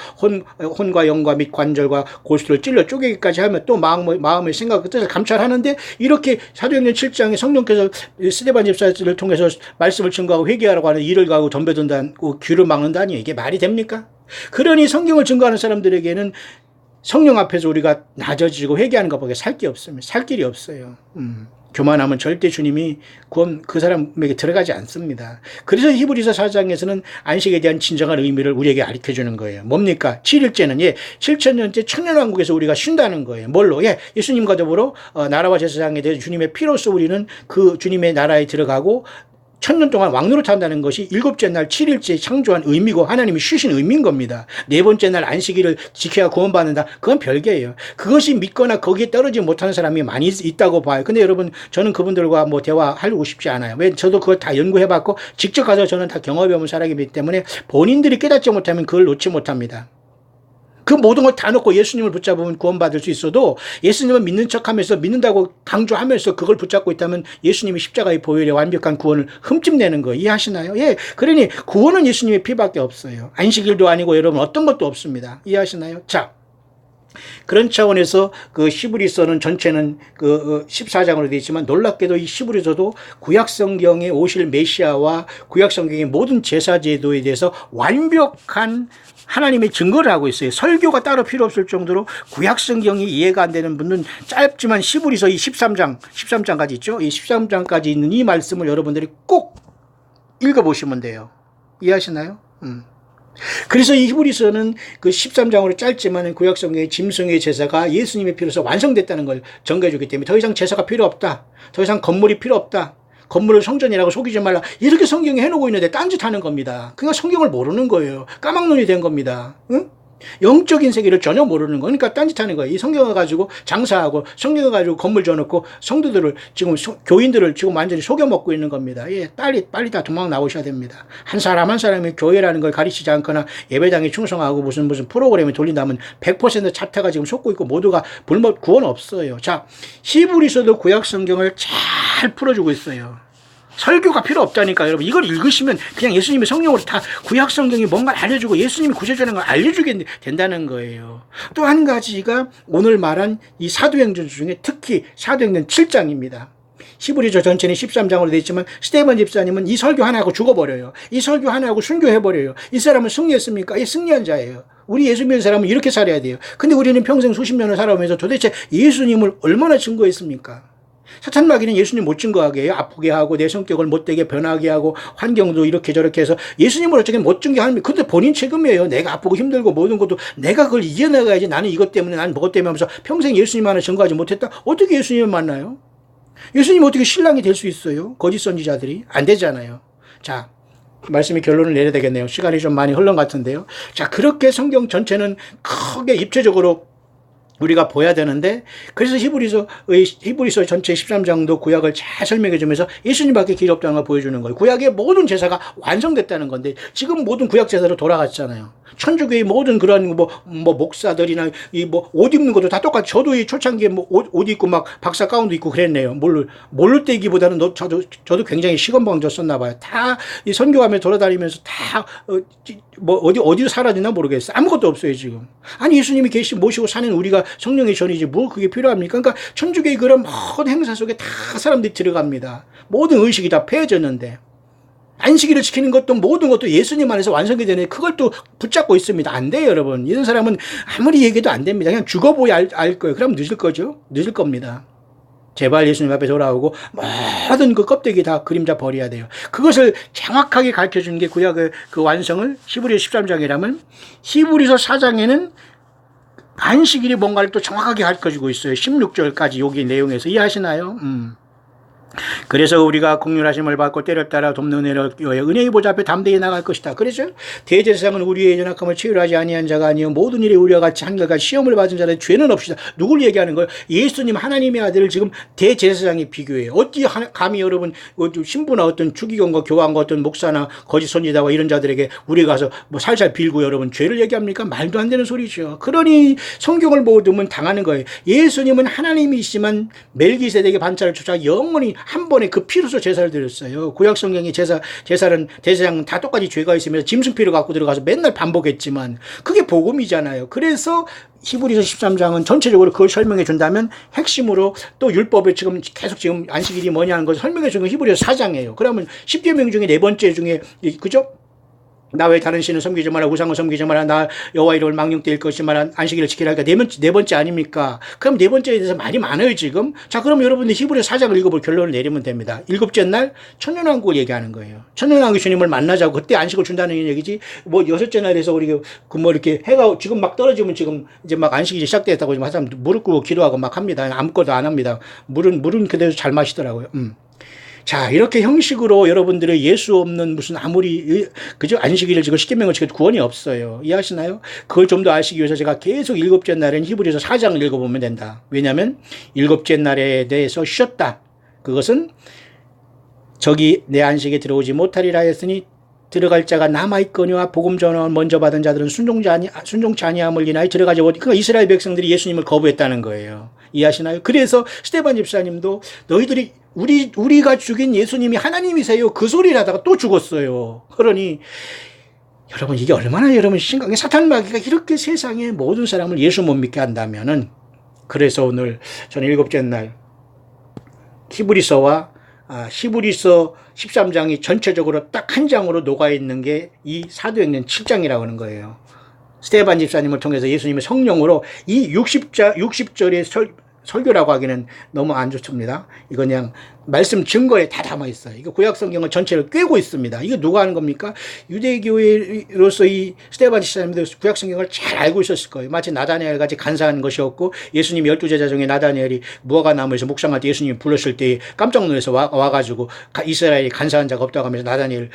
혼과 영과 및 관절과 골수를 찔러 쪼개기까지 하면 또 마음의 생각과 뜻을 감찰하는데 이렇게 사도행전 7장에 성령께서 스데반 집사를 통해서 말씀을 증거하고 회개하라고 하는 이를 가고 덤벼든다고 귀를 막는다니 이게 말이 됩니까? 그러니 성경을 증거하는 사람들에게는 성령 앞에서 우리가 낮아지고 회개하는 것밖에 살 게 없습니다. 살 길이 없어요. 교만하면 절대 주님이 구원 그 사람에게 들어가지 않습니다. 그래서 히브리서 4장에서는 안식에 대한 진정한 의미를 우리에게 가르쳐 주는 거예요. 뭡니까? 7일째는 7천년째 천년왕국에서 우리가 쉰다는 거예요. 뭘로? 예수님과 더불어 나라와 제사장에 대해서 주님의 피로써 우리는 그 주님의 나라에 들어가고 천년 동안 왕노릇 한다는 것이 일곱째 날 7일째 창조한 의미고 하나님이 쉬신 의미인 겁니다. 네 번째 날 안식일을 지켜야 구원받는다. 그건 별개예요. 그것이 믿거나 거기에 떨어지지 못하는 사람이 많이 있다고 봐요. 근데 여러분 저는 그분들과 뭐 대화하고 싶지 않아요. 왜? 저도 그걸 다 연구해봤고 직접 가서 저는 다 경험해본 사람이기 때문에 본인들이 깨닫지 못하면 그걸 놓지 못합니다. 그 모든 걸 다 놓고 예수님을 붙잡으면 구원받을 수 있어도 예수님을 믿는 척하면서 믿는다고 강조하면서 그걸 붙잡고 있다면 예수님이 십자가의 보혈의 완벽한 구원을 흠집내는 거 이해하시나요? 그러니 구원은 예수님의 피밖에 없어요. 안식일도 아니고 여러분 어떤 것도 없습니다. 이해하시나요? 자, 그런 차원에서 그 히브리서는 전체는 그 14장으로 되어 있지만 놀랍게도 이 히브리서도 구약 성경에 오실 메시아와 구약 성경의 모든 제사 제도에 대해서 완벽한 하나님의 증거를 하고 있어요. 설교가 따로 필요 없을 정도로 구약 성경이 이해가 안 되는 분은 짧지만 히브리서 이 13장까지 있죠. 이 13장까지 있는 이 말씀을 여러분들이 꼭 읽어보시면 돼요. 이해하시나요? 그래서 이 히브리서는 그 13장으로 짧지만 구약 성경의 짐승의 제사가 예수님의 피로서 완성됐다는 걸 전가해 주기 때문에 더 이상 제사가 필요 없다. 더 이상 건물이 필요 없다. 건물을 성전이라고 속이지 말라. 이렇게 성경이 해놓고 있는데 딴짓하는 겁니다. 그러니까 성경을 모르는 거예요. 까막눈이 된 겁니다. 응? 영적인 세계를 전혀 모르는 거. 그러니까 딴짓하는 거예요. 이 성경을 가지고 장사하고 성경을 가지고 건물 줘놓고 성도들을 지금 교인들을 지금 완전히 속여먹고 있는 겁니다. 빨리 다 도망 나오셔야 됩니다. 한 사람 한 사람이 교회라는 걸 가르치지 않거나 예배당에 충성하고 무슨 프로그램에 돌린다면 100% 잡태가 지금 속고 있고 모두가 구원 없어요. 자, 히브리서도 구약 성경을 잘 풀어주고 있어요. 설교가 필요 없다니까. 여러분 이걸 읽으시면 그냥 예수님의 성령으로 다 구약 성경이 뭔가를 알려주고 예수님이 구제자라는 걸 알려주게 된다는 거예요. 또 한 가지가 오늘 말한 이 사도행전 중에 특히 사도행전 7장입니다. 히브리서 전체는 13장으로 되어 있지만 스데반 집사님은 이 설교 하나 하고 죽어버려요. 이 설교 하나 하고 순교해버려요. 이 사람은 승리했습니까? 승리한 자예요. 우리 예수 믿는 사람은 이렇게 살아야 돼요. 근데 우리는 평생 수십 년을 살아오면서 도대체 예수님을 얼마나 증거했습니까? 사탄 마귀는 예수님 못 증거하게 해요. 아프게 하고 내 성격을 못되게 변하게 하고 환경도 이렇게 저렇게 해서 예수님을 어떻게 못 증거하는 근데 본인 책임이에요. 내가 아프고 힘들고 모든 것도 내가 그걸 이겨나가야지. 나는 이것 때문에 나는 뭐것 때문에 하면서 평생 예수님 하나 증거하지 못했다. 어떻게 예수님을 만나요? 예수님 어떻게 신랑이 될 수 있어요? 거짓 선지자들이 안 되잖아요. 자, 말씀이 결론을 내려야 되겠네요. 시간이 좀 많이 흘른 것 같은데요. 자, 그렇게 성경 전체는 크게 입체적으로 우리가 보야 되는데 그래서 히브리서 전체 13장도 구약을 잘 설명해 주면서 예수님밖에 길이 없다는 걸 보여주는 거예요. 구약의 모든 제사가 완성됐다는 건데 지금 모든 구약 제사로 돌아갔잖아요. 천주교의 모든 그런 목사들이나 옷 입는 것도 다 똑같이 저도 이 초창기에 옷 입고 막 박사 가운도 입고 그랬네요. 뭘로 떼기보다는 저도 굉장히 시건방졌었나 봐요. 다 이 선교하며 돌아다니면서 다 어디로 사라지나 모르겠어요. 아무것도 없어요 지금. 아니 예수님이 모시고 사는 우리가 성령의 전이지 뭐 그게 필요합니까? 그러니까 천주교의 그런 모든 행사 속에 다 사람들이 들어갑니다. 모든 의식이 다 폐해졌는데 안식일을 지키는 것도 모든 것도 예수님 안에서 완성이 되는데 그걸 또 붙잡고 있습니다. 안 돼요 여러분. 이런 사람은 아무리 얘기해도 안 됩니다. 그냥 죽어보야 알 거예요. 그럼 늦을 거죠. 늦을 겁니다. 제발 예수님 앞에 돌아오고 모든 그 껍데기 다 그림자 버려야 돼요. 그것을 정확하게 가르쳐주는 게 구약의 그 완성을 히브리서 13장이라면 히브리서 4장에는 안식일이 뭔가를 또 정확하게 가르쳐주고 있어요. 16절까지 여기 내용에서 이해하시나요? 그래서 우리가 긍휼하심을 받고 때를 따라 돕는 은혜를 위하여 은혜의 보좌 앞에 담대히 나갈 것이다. 그래서 대제사장은 우리의 연약함을 체휼하지 아니한 자가 아니요 모든 일에 우리와 같이 한결같이 시험을 받은 자는 죄는 없이다. 누굴 얘기하는 거예요? 예수님 하나님의 아들을 지금 대제사장이 비교해요. 어찌 감히 여러분 신부나 어떤 추기경과 교황과 어떤 목사나 거짓 선지자와 이런 자들에게 우리가 가서 살살 빌고 여러분 죄를 얘기합니까? 말도 안 되는 소리죠. 그러니 성경을 보면 당하는 거예요. 예수님은 하나님이시지만 멜기세덱의 반차를 쫓아 영원히 한 번에 그 피로서 제사를 드렸어요. 구약 성경의 제사장은 다 똑같이 죄가 있으면서 짐승피를 갖고 들어가서 맨날 반복했지만 그게 복음이잖아요. 그래서 히브리서 13장은 전체적으로 그걸 설명해 준다면 핵심으로 또 율법에 계속 안식일이 뭐냐는 것을 설명해 주는 건 히브리서 4장이에요. 그러면 10계명 중에 네 번째 중에 그죠? 나 외에 다른 신을 섬기지 마라, 우상을 섬기지 마라, 나 여호와 이름을 망령될 것이마라, 안식일을 지키라. 그러니까 네 번째 아닙니까? 그럼 네 번째에 대해서 말이 많아요 지금. 자, 그럼 여러분들 히브리서 4장을 읽어볼 결론을 내리면 됩니다. 일곱째 날 천년왕국을 얘기하는 거예요. 천년왕국 주님을 만나자고 그때 안식을 준다는 얘기지. 뭐 여섯째 날에서 우리 그 뭐 이렇게 해가 지금 막 떨어지면 지금 이제 막 안식일이 시작됐다고 지금 사람 무릎 꿇고 기도하고 막 합니다. 아무것도 안 합니다. 물은 그대로 잘 마시더라고요. 자, 이렇게 형식으로 여러분들의 예수 없는 무슨 아무리, 그죠? 안식일을 지금 십계명을 지켜도 구원이 없어요. 이해하시나요? 그걸 좀 더 아시기 위해서 제가 계속 일곱째 날엔 히브리서 4장을 읽어보면 된다. 왜냐하면 일곱째 날에 대해서 쉬었다. 그것은 저기 내 안식에 들어오지 못하리라 했으니 들어갈 자가 남아있거니와 복음 전언을 먼저 받은 자들은 순종치 아니함을 인하여 들어가지 못. 그러니까 이스라엘 백성들이 예수님을 거부했다는 거예요. 이해하시나요? 그래서 스데반 집사님도 너희들이 우리가 죽인 예수님이 하나님이세요. 그 소리를 하다가 또 죽었어요. 그러니 여러분 이게 얼마나 여러분 심각해. 사탄 마귀가 이렇게 세상의 모든 사람을 예수 못 믿게 한다면은, 그래서 오늘 저는 일곱째 날 히브리서 13장이 전체적으로 딱 한 장으로 녹아있는 게 이 사도행전 7장이라고 하는 거예요. 스데반 집사님을 통해서 예수님의 성령으로 이 60절의 설교라고 하기는 너무 안 좋습니다. 이거 그냥 말씀 증거에 다 담아 있어요. 이거 구약 성경을 전체를 꿰고 있습니다. 이거 누가 하는 겁니까? 유대교회로서 이 스데반 집사님도 구약 성경을 잘 알고 있었을 거예요. 마치 나다니엘 같이 간사한 것이었고, 예수님이 12제자 중에 나다니엘이 무화과 나무에서 묵상할 때 예수님이 불렀을 때 깜짝 놀라서 와가지고 이스라엘이 간사한 자가 없다고 하면서 나다니엘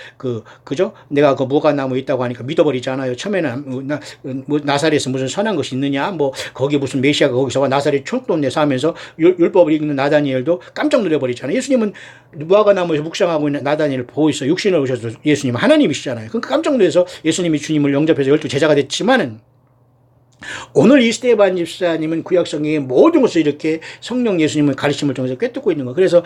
그죠? 내가 그 무화과 나무에 있다고 하니까 믿어버리잖아요. 처음에는 나사렛에 무슨 선한 것이 있느냐? 뭐 거기 무슨 메시아가 거기서 와 나사렛 촌돈 내서 하면서 율법을 읽는 나다니엘도 깜짝 놀라버리잖아요. 예수님은 무화과 나무에서 묵상하고 있는 나다니엘을 보고 있어. 육신으로 오셔서 예수님은 하나님이시잖아요. 그러니까 깜짝 놀라서 예수님이 주님을 영접해서 12제자가 됐지만은, 오늘 이 스데반 집사님은 구약 성경의 모든 것을 이렇게 성령 예수님의 가르침을 통해서 꿰뚫고 있는 거예요. 그래서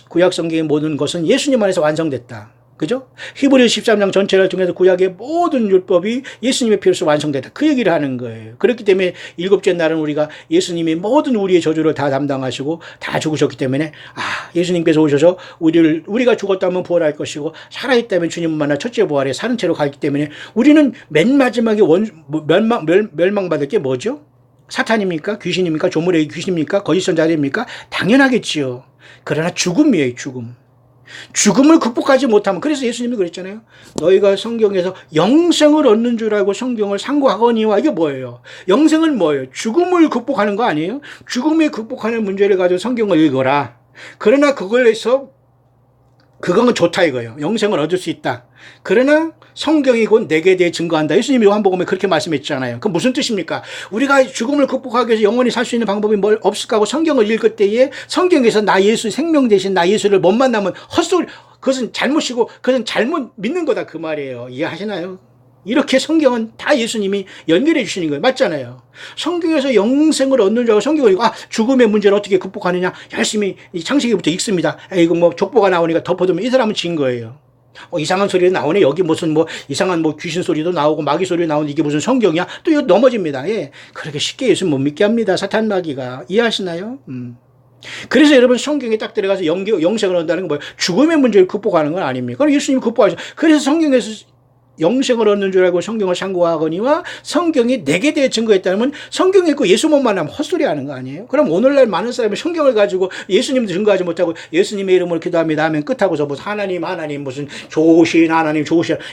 구약 성경의 모든 것은 예수님 안에서 완성됐다. 그죠? 히브리서 13장 전체를 통해서 구약의 모든 율법이 예수님의 피로서 완성됐다. 그 얘기를 하는 거예요. 그렇기 때문에 일곱째 날은 우리가 예수님이 모든 우리의 저주를 다 담당하시고 다 죽으셨기 때문에, 예수님께서 오셔서 우리가 죽었다면 부활할 것이고 살아있다면 주님을 만나 첫째 부활에 사는 채로 가기 때문에 우리는 맨 마지막에 멸망받을 게 뭐죠? 사탄입니까? 귀신입니까? 조물의 귀신입니까? 거짓 선자입니까? 당연하겠지요. 그러나 죽음이에요, 죽음. 죽음을 극복하지 못하면, 그래서 예수님이 그랬잖아요. 너희가 성경에서 영생을 얻는 줄 알고 성경을 상고하거니와. 이게 뭐예요? 영생은 뭐예요? 죽음을 극복하는 거 아니에요? 죽음을 극복하는 문제를 가지고 성경을 읽어라. 그러나 그건 좋다 이거예요. 영생을 얻을 수 있다. 그러나 성경이 곧 내게 대해 증거한다. 예수님이 요한복음에 그렇게 말씀했잖아요. 그 무슨 뜻입니까? 우리가 죽음을 극복하기 위해서 영원히 살 수 있는 방법이 뭘 없을까 하고 성경을 읽을 때에 성경에서 나 예수, 생명 대신 나 예수를 못 만나면 헛소리, 그것은 잘못이고 그것은 잘못 믿는 거다 그 말이에요. 이해하시나요? 이렇게 성경은 다 예수님이 연결해 주시는 거예요. 맞잖아요. 성경에서 영생을 얻는 줄 알고 성경을 읽고, 죽음의 문제를 어떻게 극복하느냐 열심히 창세기부터 읽습니다. 이거 뭐 족보가 나오니까 덮어두면 이 사람은 진 거예요. 이상한 소리가 나오네. 여기 무슨 이상한 귀신 소리도 나오고 마귀 소리 나오는데 이게 무슨 성경이야? 또 이거 넘어집니다. 예. 그렇게 쉽게 예수 못 믿게 합니다. 사탄 마귀가. 이해하시나요? 그래서 여러분 성경에 딱 들어가서 영생을 얻는다는 건 뭐예요? 죽음의 문제를 극복하는 건 아닙니까? 그럼 예수님이 극복하셔. 그래서 성경에서 영생을 얻는 줄 알고 성경을 상고하거니와 성경이 내게 대해 증거했다면 성경 읽고 예수 못 만나면 헛소리 하는 거 아니에요? 그럼 오늘날 많은 사람이 성경을 가지고 예수님도 증거하지 못하고 예수님의 이름으로 기도합니다 하면 끝하고서 무슨 하나님 무슨 좋으신 하나님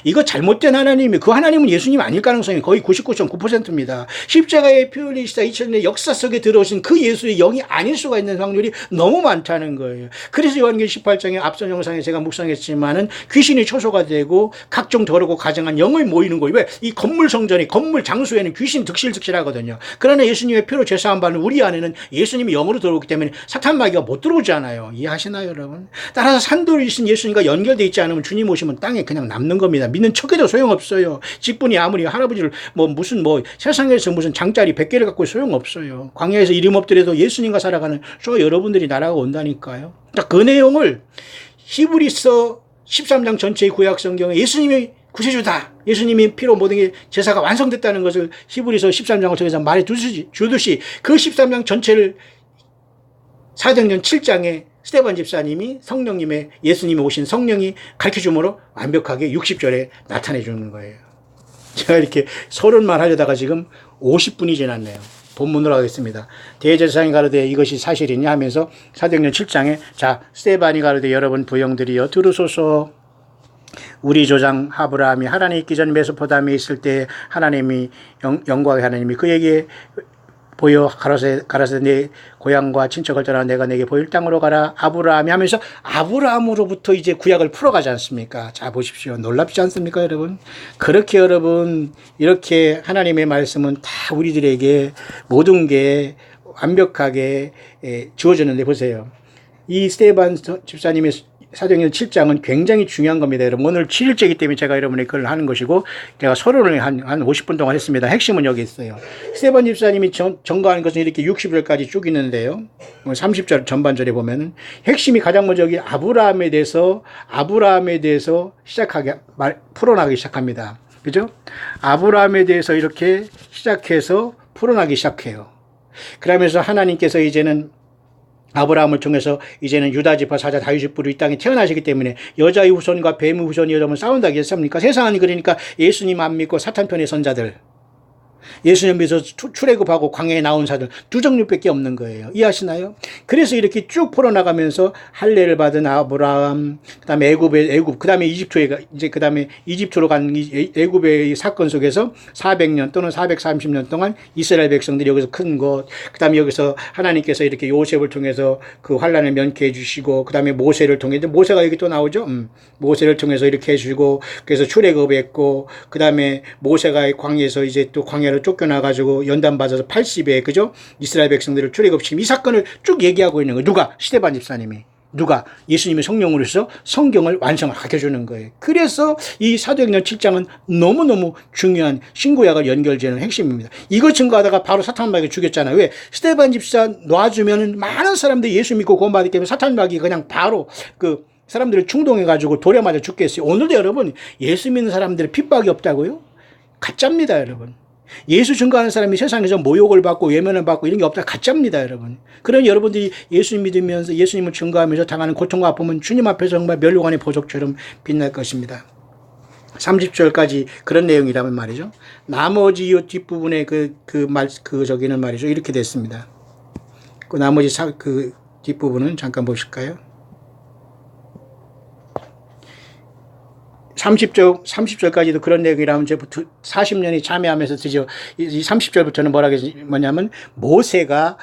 이거 잘못된 하나님이, 그 하나님은 예수님 아닐 가능성이 거의 99.9%입니다. 십자가의 피 흘리시다 2000년 역사 속에 들어오신 그 예수의 영이 아닐 수가 있는 확률이 너무 많다는 거예요. 그래서 요한계시록 18장의 앞선 영상에 제가 묵상했지만은 귀신이 초소가 되고 각종 더러고 가정한 영을 모이는 거예요. 왜? 이 건물 성전이, 건물 장소에는 귀신 득실하거든요. 그러나 예수님의 피로 제사한 바는 우리 안에는 예수님이 영으로 들어오기 때문에 사탄 마귀가 못 들어오잖아요. 이해하시나요, 여러분? 따라서 산돌이신 예수님과 연결되어 있지 않으면 주님 오시면 땅에 그냥 남는 겁니다. 믿는 척해도 소용없어요. 직분이 아무리 할아버지를 세상에서 무슨 장짜리 100개를 갖고 소용없어요. 광야에서 이름 없더라도 예수님과 살아가는 여러분들이 나라가 온다니까요. 그 내용을 히브리서 13장 전체의 구약 성경에 예수님이 구세주다, 예수님이 피로 모든 게 제사가 완성됐다는 것을 히브리서 13장을 통해서 말해 주듯이 그 13장 전체를 사도행전 7장에 스데반 집사님이 성령님의 예수님이 오신 성령이 가르쳐줌으로 완벽하게 60절에 나타내 주는 거예요. 제가 이렇게 서론만 하려다가 지금 50분이 지났네요. 본문으로 하겠습니다. 대제사장이 가로되 이것이 사실이냐 하면서 사도행전 7장에 자 스데반이 가로되 여러분 부형들이여 들으소서. 우리 조상 아브라함이 하나님 있기 전 메소포타미아에 있을 때 하나님이 영광의 하나님이 그에게 보여 가라사대 내 고향과 친척을 떠나 내가 내게 보일 땅으로 가라 아브라함이 하면서 아브라함으로부터 이제 구약을 풀어가지 않습니까? 자 보십시오. 놀랍지 않습니까 여러분? 그렇게 여러분 이렇게 하나님의 말씀은 다 우리들에게 모든 게 완벽하게 주어졌는데 보세요. 이 스데반 집사님의 사도행전 7장은 굉장히 중요한 겁니다. 여러분 오늘 7일째이기 때문에 제가 여러분에게 그걸 하는 것이고 제가 서론을 한 50분 동안 했습니다. 핵심은 여기 있어요. 스데반 집사님이 전가하는 것은 이렇게 60절까지 쭉 있는데요. 30절 전반절에 보면은 핵심이 가장 먼저 여기 아브라함에 대해서 풀어나기 시작합니다. 그죠? 아브라함에 대해서 이렇게 시작해서 풀어나기 시작해요. 그러면서 하나님께서 이제는 아브라함을 통해서 이제는 유다 지파 사자 다윗의 뿌리 이 땅에 태어나시기 때문에 여자의 후손과 뱀의 후손이 여러분 싸운다고 했습니까? 세상은 그러니까 예수님 안 믿고 사탄 편의 선자들, 예수님 믿어서 출애굽하고 광야에 나온 사들 두 종류밖에 없는 거예요. 이해하시나요? 그래서 이렇게 쭉 풀어나가면서 할례를 받은 아브라함, 그다음에 애굽, 그다음에 그다음에 이집트로 간 애굽의 사건 속에서 400년 또는 430년 동안 이스라엘 백성들이 여기서 큰 것, 그다음에 여기서 하나님께서 이렇게 요셉을 통해서 그 환난을 면케해 주시고, 그다음에 모세를 통해 모세가 여기 또 나오죠. 모세를 통해서 이렇게 해주고, 그래서 출애굽했고, 그다음에 모세가 광야에서 이제 또 광야를 쫓겨나가지고 연단받아서 80에 그죠? 이스라엘 백성들을 출애굽시킨 이 사건을 쭉 얘기하고 있는 거예요. 누가? 스데반 집사님이. 누가? 예수님의 성령으로 해서 성경을 완성을 가르쳐주는 거예요. 그래서 이 사도행전 7장은 너무너무 중요한 신구약을 연결되는 핵심입니다. 이거 증거하다가 바로 사탄마귀 죽였잖아요. 왜? 스데반 집사 놔주면 많은 사람들이 예수 믿고 구원받기 때문에 사탄마귀 그냥 바로 그 사람들을 충동해가지고 돌에 맞아 죽겠어요. 오늘도 여러분 예수 믿는 사람들의 핍박이 없다고요? 가짜입니다 여러분. 예수 증거하는 사람이 세상에서 모욕을 받고 외면을 받고 이런 게 없다. 가짜입니다 여러분. 그런 여러분들이 예수님 믿으면서 예수님을 증거하면서 당하는 고통과 아픔은 주님 앞에서 정말 멸류관의 보석처럼 빛날 것입니다. 30절까지 그런 내용이라면 말이죠. 나머지 이 뒷부분에 저기는 말이죠. 이렇게 됐습니다. 그 나머지 그 뒷부분은 잠깐 보실까요? 30절까지도 그런 내용이라면 이제 40년이 참여하면서 드디어 이 30절부터는 뭐냐면 모세가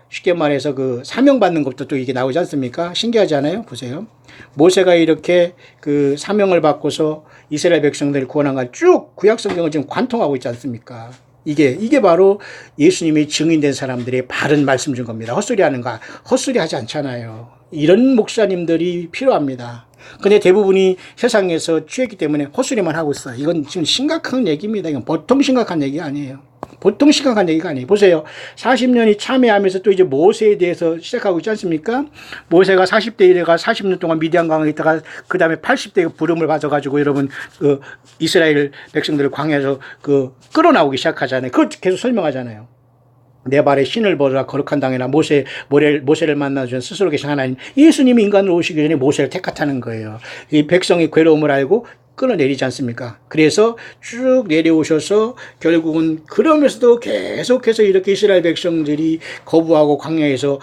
쉽게 말해서 그 사명받는 것도 또 이게 나오지 않습니까? 신기하지 않아요? 보세요. 모세가 이렇게 그 사명을 받고서 이스라엘 백성들을 구원한 걸 쭉 구약 성경을 지금 관통하고 있지 않습니까? 이게 바로 예수님이 증인된 사람들의 바른 말씀 준 겁니다. 헛소리 하지 않잖아요. 이런 목사님들이 필요합니다. 근데 대부분이 세상에서 취했기 때문에 헛소리만 하고 있어요. 이건 지금 심각한 얘기입니다. 이건 보통 심각한 얘기 아니에요. 보통 심각한 얘기가 아니에요. 보세요. 40년이 참여하면서 또 이제 모세에 대해서 시작하고 있지 않습니까? 모세가 40대에 내가 40년 동안 미디안 강에 있다가 그 다음에 80대에 부름을 받아가지고 여러분 그 이스라엘 백성들을 광야에서 끌어나오기 시작하잖아요. 그걸 계속 설명하잖아요. 내 발에 신을 벗으라 거룩한 땅이나 모세를 만나주신 스스로 계신 하나님 예수님이 인간으로 오시기 전에 모세를 택하타는 거예요. 이 백성의 괴로움을 알고 끌어내리지 않습니까? 그래서 쭉 내려오셔서 결국은 그러면서도 계속해서 이렇게 이스라엘 백성들이 거부하고 광야에서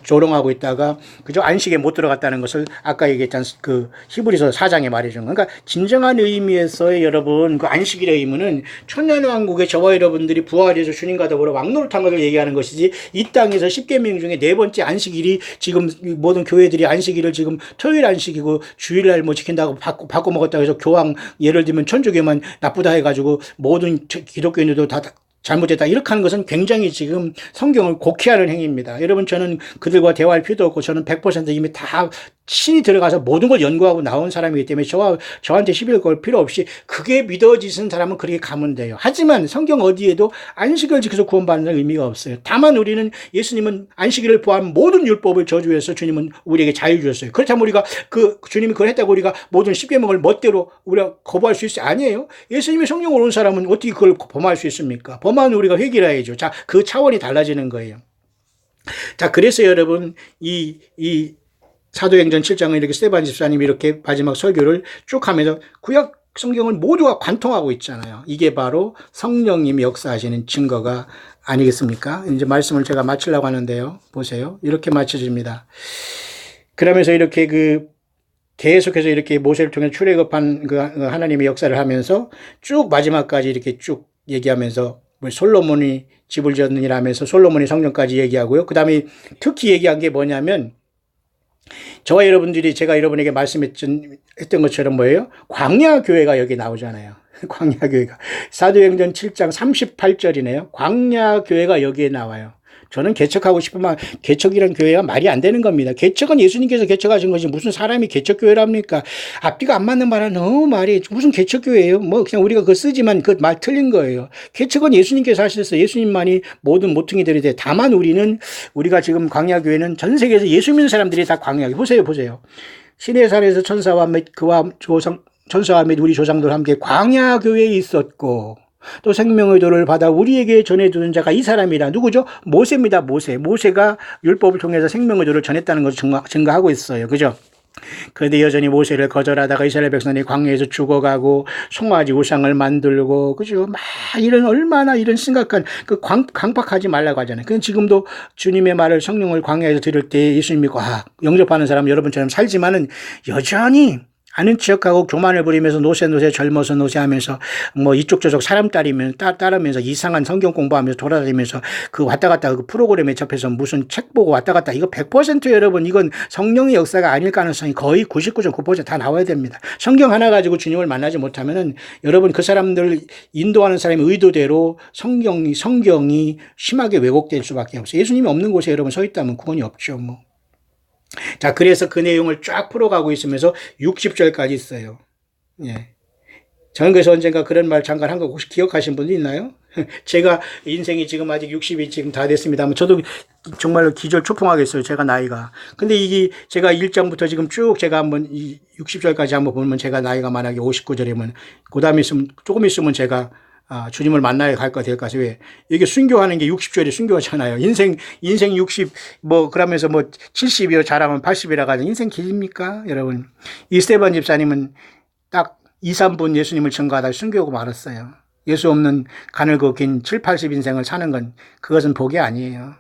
조롱하고 있다가 그저 안식에 못 들어갔다는 것을 아까 얘기했던 그 히브리서 4장에 말해준 그러니까 진정한 의미에서의 여러분 그 안식일의 의미는 천년왕국에 저와 여러분들이 부활해서 주님과 더불어 왕노릇한 것을 얘기하는 것이지 이 땅에서 10계명 중에 네 번째 안식일이 지금 모든 교회들이 안식일을 지금 토요일 안식이고 주일날 뭐 지킨다고 바꿔 먹었다고 해서 교황 예를 들면 천주교만 나쁘다 해가지고 모든 기독교인들도 다 잘못됐다 이렇게 하는 것은 굉장히 지금 성경을 곡해하는 행위입니다. 여러분 저는 그들과 대화할 필요도 없고 저는 100% 이미 다 신이 들어가서 모든 걸 연구하고 나온 사람이기 때문에 저한테 시비를 걸 필요 없이 그게 믿어지는 사람은 그렇게 가면 돼요. 하지만 성경 어디에도 안식을 지켜서 구원받는 의미가 없어요. 다만 우리는 예수님은 안식일을 포함한 모든 율법을 저주해서 주님은 우리에게 자유 주셨어요. 그렇다면 우리가 주님이 그걸 했다고 우리가 모든 십계명을 멋대로 우리가 거부할 수 있어요? 아니에요. 예수님의 성령으로 온 사람은 어떻게 그걸 범할 수 있습니까? 범하면 우리가 회개를 해야죠. 자, 그 차원이 달라지는 거예요. 자, 그래서 여러분, 이 사도행전 7장을 이렇게 스데반 집사님이 이렇게 마지막 설교를 쭉 하면서 구약 성경을 모두가 관통하고 있잖아요. 이게 바로 성령님이 역사하시는 증거가 아니겠습니까? 이제 말씀을 제가 마치려고 하는데요. 보세요. 이렇게 마쳐집니다. 그러면서 이렇게 계속해서 이렇게 모세를 통해 출애굽한 그 하나님의 역사를 하면서 쭉 마지막까지 이렇게 쭉 얘기하면서 솔로몬이 집을 지었느니라 하면서 솔로몬이 성전까지 얘기하고요. 그 다음에 특히 얘기한 게 뭐냐면 저와 여러분들이 제가 여러분에게 말씀했던 것처럼 뭐예요? 광야교회가 여기 나오잖아요. 광야교회가. 사도행전 7장 38절이네요. 광야교회가 여기에 나와요. 저는 개척하고 싶으면 개척이란 교회가 말이 안 되는 겁니다. 개척은 예수님께서 개척하신 것이 무슨 사람이 개척교회랍니까? 앞뒤가 안 맞는 말은 너무 말이 무슨 개척교회예요? 뭐 그냥 우리가 그거 쓰지만 그 말 틀린 거예요. 개척은 예수님께서 하셨어요. 예수님만이 모든 모퉁이들이 돼. 다만 우리가 지금 광야교회는 전 세계에서 예수 믿는 사람들이 다 광야교회. 보세요. 시내산에서 천사와 및 우리 조상들과 함께 광야교회에 있었고 또 생명의 도를 받아 우리에게 전해주는 자가 이 사람이라. 누구죠? 모세입니다. 모세가 율법을 통해서 생명의 도를 전했다는 것을 증거하고 있어요. 그죠? 그런데 여전히 모세를 거절하다가 이스라엘 백성이 광야에서 죽어가고 송아지 우상을 만들고, 그죠? 막 얼마나 이런 심각한 강박하지 말라고 하잖아요. 그건 지금도 주님의 말을 성령을 광야에서 들을 때 예수님 믿고 영접하는 사람 여러분처럼 살지만은 여전히 아는 척하고 교만을 부리면서 노세 젊어서 노세하면서 뭐 이쪽 저쪽 사람 따르면서 이상한 성경 공부하면서 돌아다니면서 왔다 갔다 그 프로그램에 접해서 무슨 책 보고 왔다 갔다, 이거 100% 여러분, 이건 성령의 역사가 아닐 가능성이 거의 99.9%다 나와야 됩니다. 성경 하나 가지고 주님을 만나지 못하면은 여러분, 그 사람들 인도하는 사람의 의도대로 성경이 심하게 왜곡될 수밖에 없어요. 예수님이 없는 곳에 여러분 서 있다면 구원이 없죠, 뭐. 자, 그래서 그 내용을 쫙 풀어가고 있으면서 60절까지 있어요. 예. 저는 그래서 언젠가 그런 말 잠깐 한 거 혹시 기억하신 분도 있나요? 제가 인생이 지금 아직 60이 지금 다 됐습니다만 저도 정말로 기절초풍하겠어요. 제가 나이가. 근데 이게 제가 1장부터 지금 쭉 제가 한번 60절까지 한번 보면 제가 나이가 만약에 59절이면 그 다음에 조금 있으면 제가 주님을 만나야 갈 것 될까. 왜? 이게 순교하는 게 60절이 순교잖아요. 인생 60, 그러면서 70이요, 잘하면 80이라 가지고 인생 길입니까? 여러분. 이 스데반 집사님은 딱 2, 3분 예수님을 증거하다 순교하고 말았어요. 예수 없는 가늘고 긴 7, 80인생을 사는 건 그것은 복이 아니에요.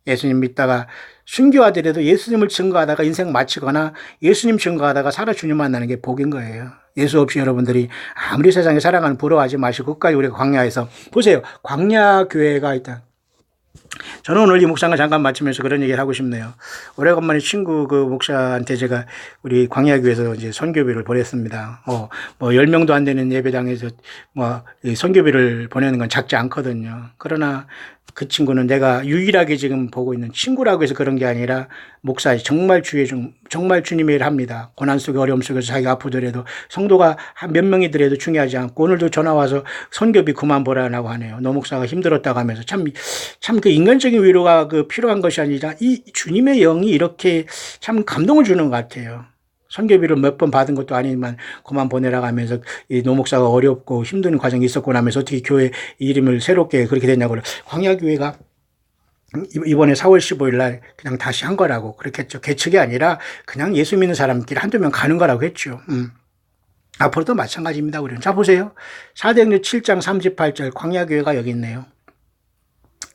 예수님 믿다가 순교하더라도 예수님을 증거하다가 인생 마치거나 예수님 증거하다가 살아 주님 만나는 게 복인 거예요. 예수 없이 여러분들이 아무리 세상에 사랑하는 부러워하지 마시고 끝까지 우리가 광야에서 보세요. 광야 교회가 있다. 저는 오늘 이 묵상을 잠깐 마치면서 그런 얘기를 하고 싶네요. 오래간만에 친구 그 목사한테 제가 우리 광야교회에서 이제 선교비를 보냈습니다. 10명도 안 되는 예배당에서 선교비를 보내는 건 작지 않거든요. 그러나 그 친구는 내가 유일하게 지금 보고 있는 친구라고 해서 그런 게 아니라 목사 정말 정말 주님의 일을 합니다. 고난 속에 어려움 속에서 자기가 아프더라도 성도가 한 몇 명이더라도 중요하지 않고 오늘도 전화 와서 선교비 그만 보라고 하네요. 노 목사가 힘들었다고 하면서 참 그 인간적인 위로가 필요한 것이 아니라 이 주님의 영이 이렇게 참 감동을 주는 것 같아요. 선교비를 몇 번 받은 것도 아니지만 그만 보내라고 하면서 이 노 목사가 어렵고 힘든 과정이 있었고 나면서 어떻게 교회 이름을 새롭게 그렇게 됐냐고. 광야교회가 이번에 4월 15일 날 그냥 다시 한 거라고 그렇게 했죠. 개척이 아니라 그냥 예수 믿는 사람끼리 한두 명 가는 거라고 했죠. 앞으로도 마찬가지입니다. 우리는. 자, 보세요. 사도행전 7장 38절 광야교회가 여기 있네요.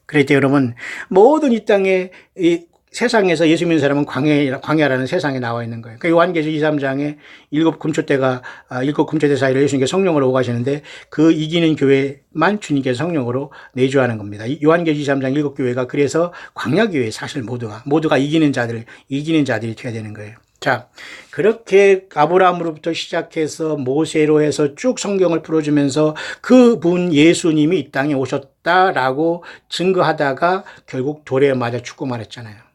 그럴 때 여러분, 모든 이 땅에 세상에서 예수 믿는 사람은 광야라는 세상에 나와 있는 거예요. 그러니까 요한계시록 2, 3장에 일곱 금초대 사이를 예수님께 성령으로 오가시는데 그 이기는 교회만 주님께서 성령으로 내주하는 겁니다. 요한계시록 2, 3장 일곱 교회가 그래서 광야교회 사실 모두가 이기는 자들이 되어야 되는 거예요. 자, 그렇게 아브라함으로부터 시작해서 모세로 해서 쭉 성경을 풀어주면서 그분 예수님이 이 땅에 오셨다라고 증거하다가 결국 돌에 맞아 죽고 말했잖아요.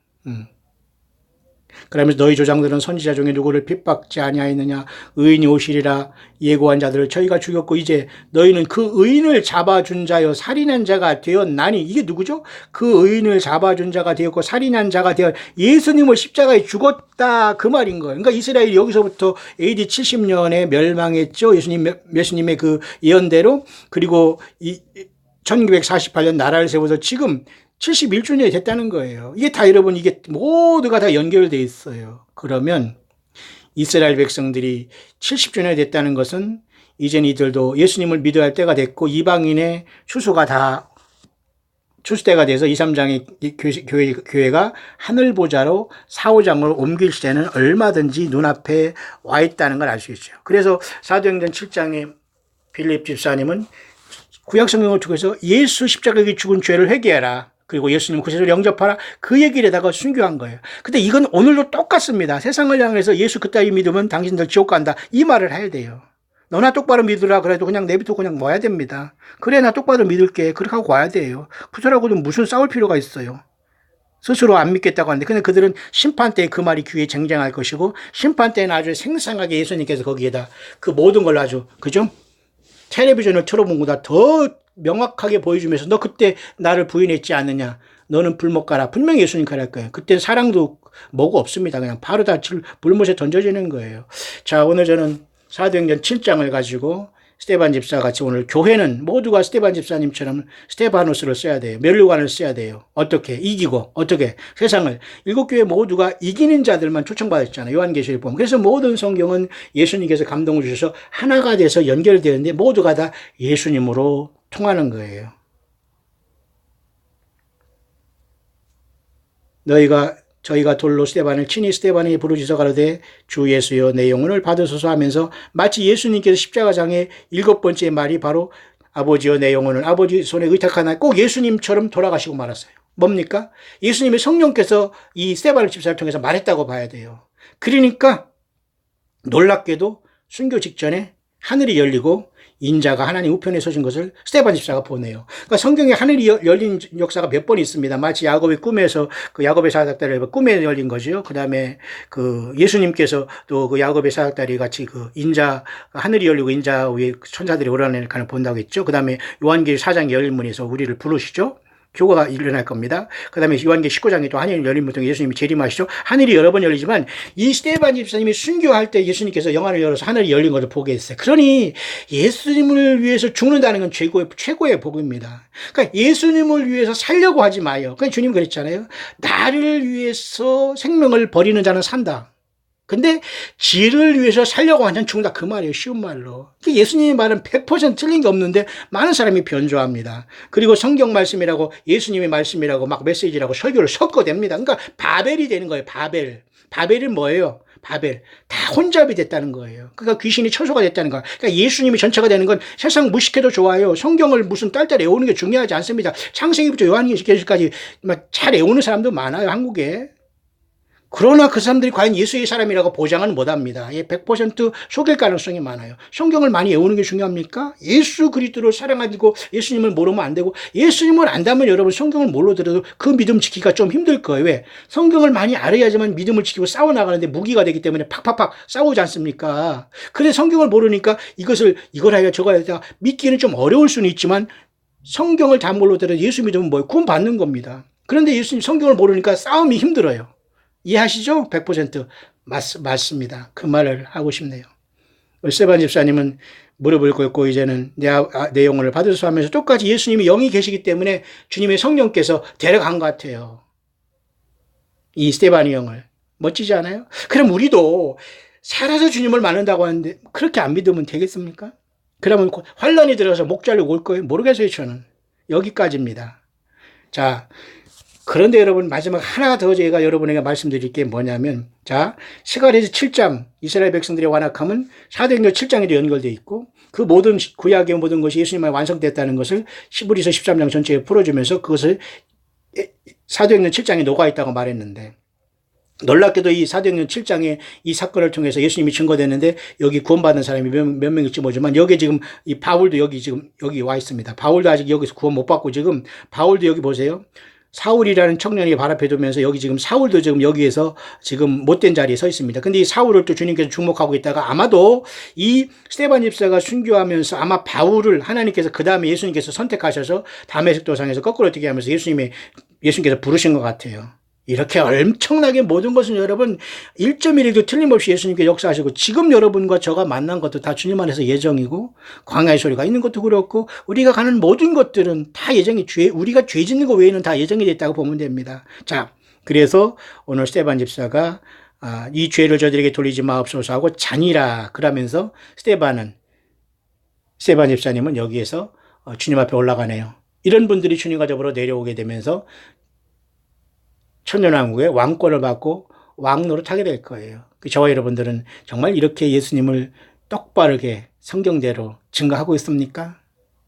그러면서 너희 조상들은 선지자 중에 누구를 핍박지 아니하였느냐, 의인이 오시리라 예고한 자들을 저희가 죽였고 이제 너희는 그 의인을 잡아준 자여 살인한 자가 되었나니. 이게 누구죠? 그 의인을 잡아준 자가 되었고 살인한 자가 되어 예수님을 십자가에 죽었다, 그 말인 거예요. 그러니까 이스라엘이 여기서부터 AD 70년에 멸망했죠. 예수님의 그 예언대로. 그리고 1948년 나라를 세워서 지금 71주년이 됐다는 거예요. 이게 다 여러분, 이게 모두가 다 연결되어 있어요. 그러면 이스라엘 백성들이 70주년이 됐다는 것은 이젠 이들도 예수님을 믿어야 할 때가 됐고, 이방인의 추수때가 돼서 2, 3장의 교회가 하늘보좌로 사후장으로 옮길 시대는 얼마든지 눈앞에 와 있다는 걸 알 수 있죠. 그래서 사도행전 7장에 빌립 집사님은 구약성경을 통해서 예수 십자가에 죽은 죄를 회개하라, 그리고 예수님 구세주를 영접하라, 그 얘기에다가 순교한 거예요. 근데 이건 오늘도 똑같습니다. 세상을 향해서 예수 그따위 믿으면 당신들 지옥 간다, 이 말을 해야 돼요. 너나 똑바로 믿으라 그래도 그냥 내비두고 그냥 와야 됩니다. 그래, 나 똑바로 믿을게, 그렇게 하고 와야 돼요. 그들하고도 무슨 싸울 필요가 있어요. 스스로 안 믿겠다고 하는데, 근데 그들은 심판 때 그 말이 귀에 쟁쟁할 것이고, 심판 때는 아주 생생하게 예수님께서 거기에다 그 모든 걸 아주, 그죠? 텔레비전을 틀어본 것보다 더 명확하게 보여주면서, 너 그때 나를 부인했지 않느냐, 너는 불못 가라, 분명히 예수님 가랄 거예요. 그때는 사랑도 뭐고 없습니다. 그냥 바로 다 불못에 던져지는 거예요. 자, 오늘 저는 사도행전 7장을 가지고 스데반 집사 같이, 오늘 교회는 모두가 스데반 집사님처럼 스데바노스를 써야 돼요. 멸류관을 써야 돼요. 어떻게? 이기고. 어떻게? 세상을. 7교회 모두가 이기는 자들만 초청받았잖아요. 요한계시를 보면. 그래서 모든 성경은 예수님께서 감동을 주셔서 하나가 돼서 연결되는데, 모두가 다 예수님으로 통하는 거예요. 저희가 돌로 스데반을 친히 스데반에게 부르짖어 가로되 주 예수여 내 영혼을 받으소서 하면서, 마치 예수님께서 십자가장의 7번째 말이 바로 아버지여 내 영혼을 아버지 손에 의탁하나, 꼭 예수님처럼 돌아가시고 말았어요. 뭡니까? 예수님의 성령께서 이 스데반 집사를 통해서 말했다고 봐야 돼요. 그러니까 놀랍게도 순교 직전에 하늘이 열리고 인자가 하나님 우편에 서신 것을 스데반 집사가 보네요. 그러니까 성경에 하늘이 열린 역사가 몇 번 있습니다. 마치 야곱의 꿈에서, 그 야곱의 사닥다리가 꿈에 열린 거죠. 그 다음에 그 예수님께서 또 그 야곱의 사닥다리 같이 그 하늘이 열리고 인자 위에 천사들이 오르내리는 걸 본다고 했죠. 그 다음에 요한계시 4장 열린 문에서 우리를 부르시죠. 교가 일어날 겁니다. 그 다음에 요한계시 19장에 또 하늘이 열림부터 예수님이 재림하시죠. 하늘이 여러 번 열리지만, 이 스데반 집사님이 순교할 때 예수님께서 영안을 열어서 하늘이 열린 것을 보게 했어요. 그러니 예수님을 위해서 죽는다는 건 최고의 복입니다. 그러니까 예수님을 위해서 살려고 하지 마요. 그러니까 주님 그랬잖아요. 나를 위해서 생명을 버리는 자는 산다. 근데 지를 위해서 살려고 하는 자는 죽는다, 그 말이에요. 쉬운 말로. 예수님의 말은 100% 틀린 게 없는데 많은 사람이 변조합니다. 그리고 성경 말씀이라고, 예수님의 말씀이라고 막 메시지라고 설교를 섞어댑니다. 그러니까 바벨이 되는 거예요. 바벨은 뭐예요? 바벨. 다 혼잡이 됐다는 거예요. 그러니까 귀신이 처소가 됐다는 거예요. 그러니까 예수님이 전체가 되는 건 세상 무식해도 좋아요. 성경을 무슨 딸딸 외우는 게 중요하지 않습니다. 창세기부터 요한계시까지 잘 외우는 사람도 많아요, 한국에. 그러나 그 사람들이 과연 예수의 사람이라고 보장은 못합니다. 100% 속일 가능성이 많아요. 성경을 많이 외우는 게 중요합니까? 예수 그리스도를 사랑하고 예수님을 모르면 안 되고, 예수님을 안다면 여러분 성경을 모르더라도 그 믿음 지키기가 좀 힘들 거예요. 왜? 성경을 많이 알아야지만 믿음을 지키고 싸워나가는데 무기가 되기 때문에 팍팍팍 싸우지 않습니까? 근데 성경을 모르니까 이걸 하여 저거 하여 믿기는 좀 어려울 수는 있지만, 성경을 다 모르더라도 예수 믿으면 뭐예요? 구원 받는 겁니다. 그런데 예수님 성경을 모르니까 싸움이 힘들어요. 이해하시죠? 100% 맞습니다. 그 말을 하고 싶네요. 스데반 집사님은 무릎을 꿇고 이제는 내 영혼을 받으소서 하면서 똑같이 예수님이 영이 계시기 때문에 주님의 성령께서 데려간 것 같아요. 이 스데반의 영을. 멋지지 않아요? 그럼 우리도 살아서 주님을 만난다고 하는데 그렇게 안 믿으면 되겠습니까? 그러면 환란이 들어서 목 잘리고 올 거예요? 모르겠어요, 저는. 여기까지입니다. 자, 그런데 여러분, 마지막 하나 더 제가 여러분에게 말씀드릴 게 뭐냐면, 자, 스가랴서 7장, 이스라엘 백성들의 완악함은 사도행전 7장에도 연결되어 있고, 그 모든 구약의 모든 것이 예수님만 완성됐다는 것을 히브리서 13장 전체에 풀어주면서 그것을 사도행전 7장에 녹아있다고 말했는데, 놀랍게도 이 사도행전 7장에 이 사건을 통해서 예수님이 증거됐는데, 여기 구원받은 사람이 몇 명일지 모르지만, 여기 지금 이 바울도 여기 와 있습니다. 바울도 아직 여기서 구원 못 받고, 지금 바울도 여기 보세요. 사울이라는 청년이 발 앞에 두면서, 여기 지금 사울도 지금 여기에서 지금 못된 자리에 서 있습니다. 근데 이 사울을 또 주님께서 주목하고 있다가, 아마도 이 스데반 집사가 순교하면서 아마 바울을 하나님께서 그 다음에 예수님께서 선택하셔서 다메섹 도상에서 거꾸로 뛰게 하면서 예수님께서 부르신 것 같아요. 이렇게 엄청나게 모든 것은 여러분 1.1에도 틀림없이 예수님께 역사하시고 지금 여러분과 저가 만난 것도 다 주님 안에서 예정이고 광야의 소리가 있는 것도 그렇고 우리가 가는 모든 것들은 다 예정이 우리가 죄 짓는 것 외에는 다 예정이 됐다고 보면 됩니다. 자, 그래서 오늘 스데반 집사가 이 죄를 저들에게 돌리지 마옵소서 하고 잔이라 그러면서 스데반 집사님은 여기에서 주님 앞에 올라가네요. 이런 분들이 주님과 더불어 내려오게 되면서 천년왕국의 왕권을 받고 왕노릇하게 될 거예요. 저와 여러분들은 정말 이렇게 예수님을 똑바르게 성경대로 증거하고 있습니까?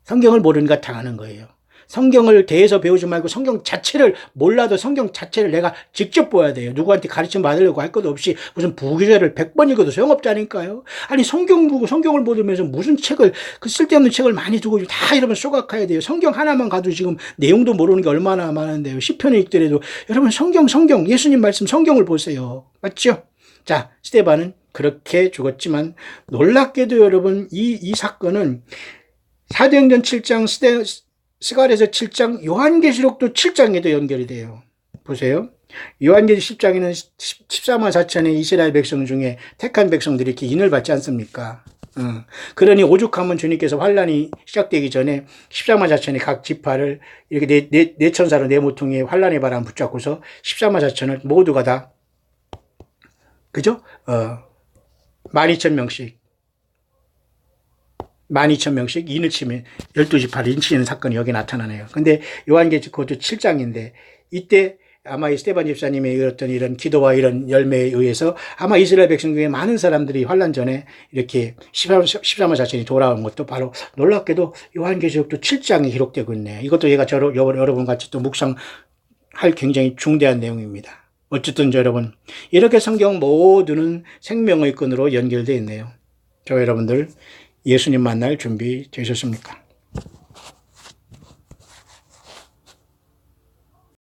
성경을 모르니까 당하는 거예요. 성경을 대해서 배우지 말고 성경 자체를 몰라도 성경 자체를 내가 직접 보아야 돼요. 누구한테 가르침 받으려고 할 것도 없이 무슨 부교재를 100번 읽어도 소용없다니까요. 아니 성경 보고 성경을 보면서 무슨 책을 그 쓸데없는 책을 많이 두고 다 여러분 쏘각해야 돼요. 성경 하나만 가도 지금 내용도 모르는 게 얼마나 많은데요. 시편을 읽더라도 여러분 성경 예수님 말씀 성경을 보세요. 맞죠? 자, 스데반은 그렇게 죽었지만 놀랍게도 여러분 이 사건은 사도행전 7장 스가랴서 7장 요한계시록도 7장에도 연결이 돼요. 보세요. 요한계시록 10장에는 14만 4천의 이스라엘 백성 중에 택한 백성들이 이렇게 인을 받지 않습니까? 그러니 오죽하면 주님께서 환란이 시작되기 전에 14만 4천의 각 지파를 이렇게 네 천사로 네 모퉁이의 환란의 바람 붙잡고서 14만 4천을 모두가 다 그죠? 12,000명씩 인을 치면 12지파를 인치는 사건이 여기 나타나네요. 근데 요한계시록 그것도 7장인데 이때 아마 이 스데반 집사님의 어떤 이런 기도와 이런 열매에 의해서 아마 이스라엘 백성 중에 많은 사람들이 환란 전에 이렇게 14만 4천이 돌아온 것도 바로 놀랍게도 요한계시록도 7장에 기록되고 있네요. 이것도 얘가 여러분 같이 또 묵상할 굉장히 중대한 내용입니다. 어쨌든 여러분 이렇게 성경 모두는 생명의 끈으로 연결되어 있네요. 저 여러분들 예수님 만날 준비 되셨습니까?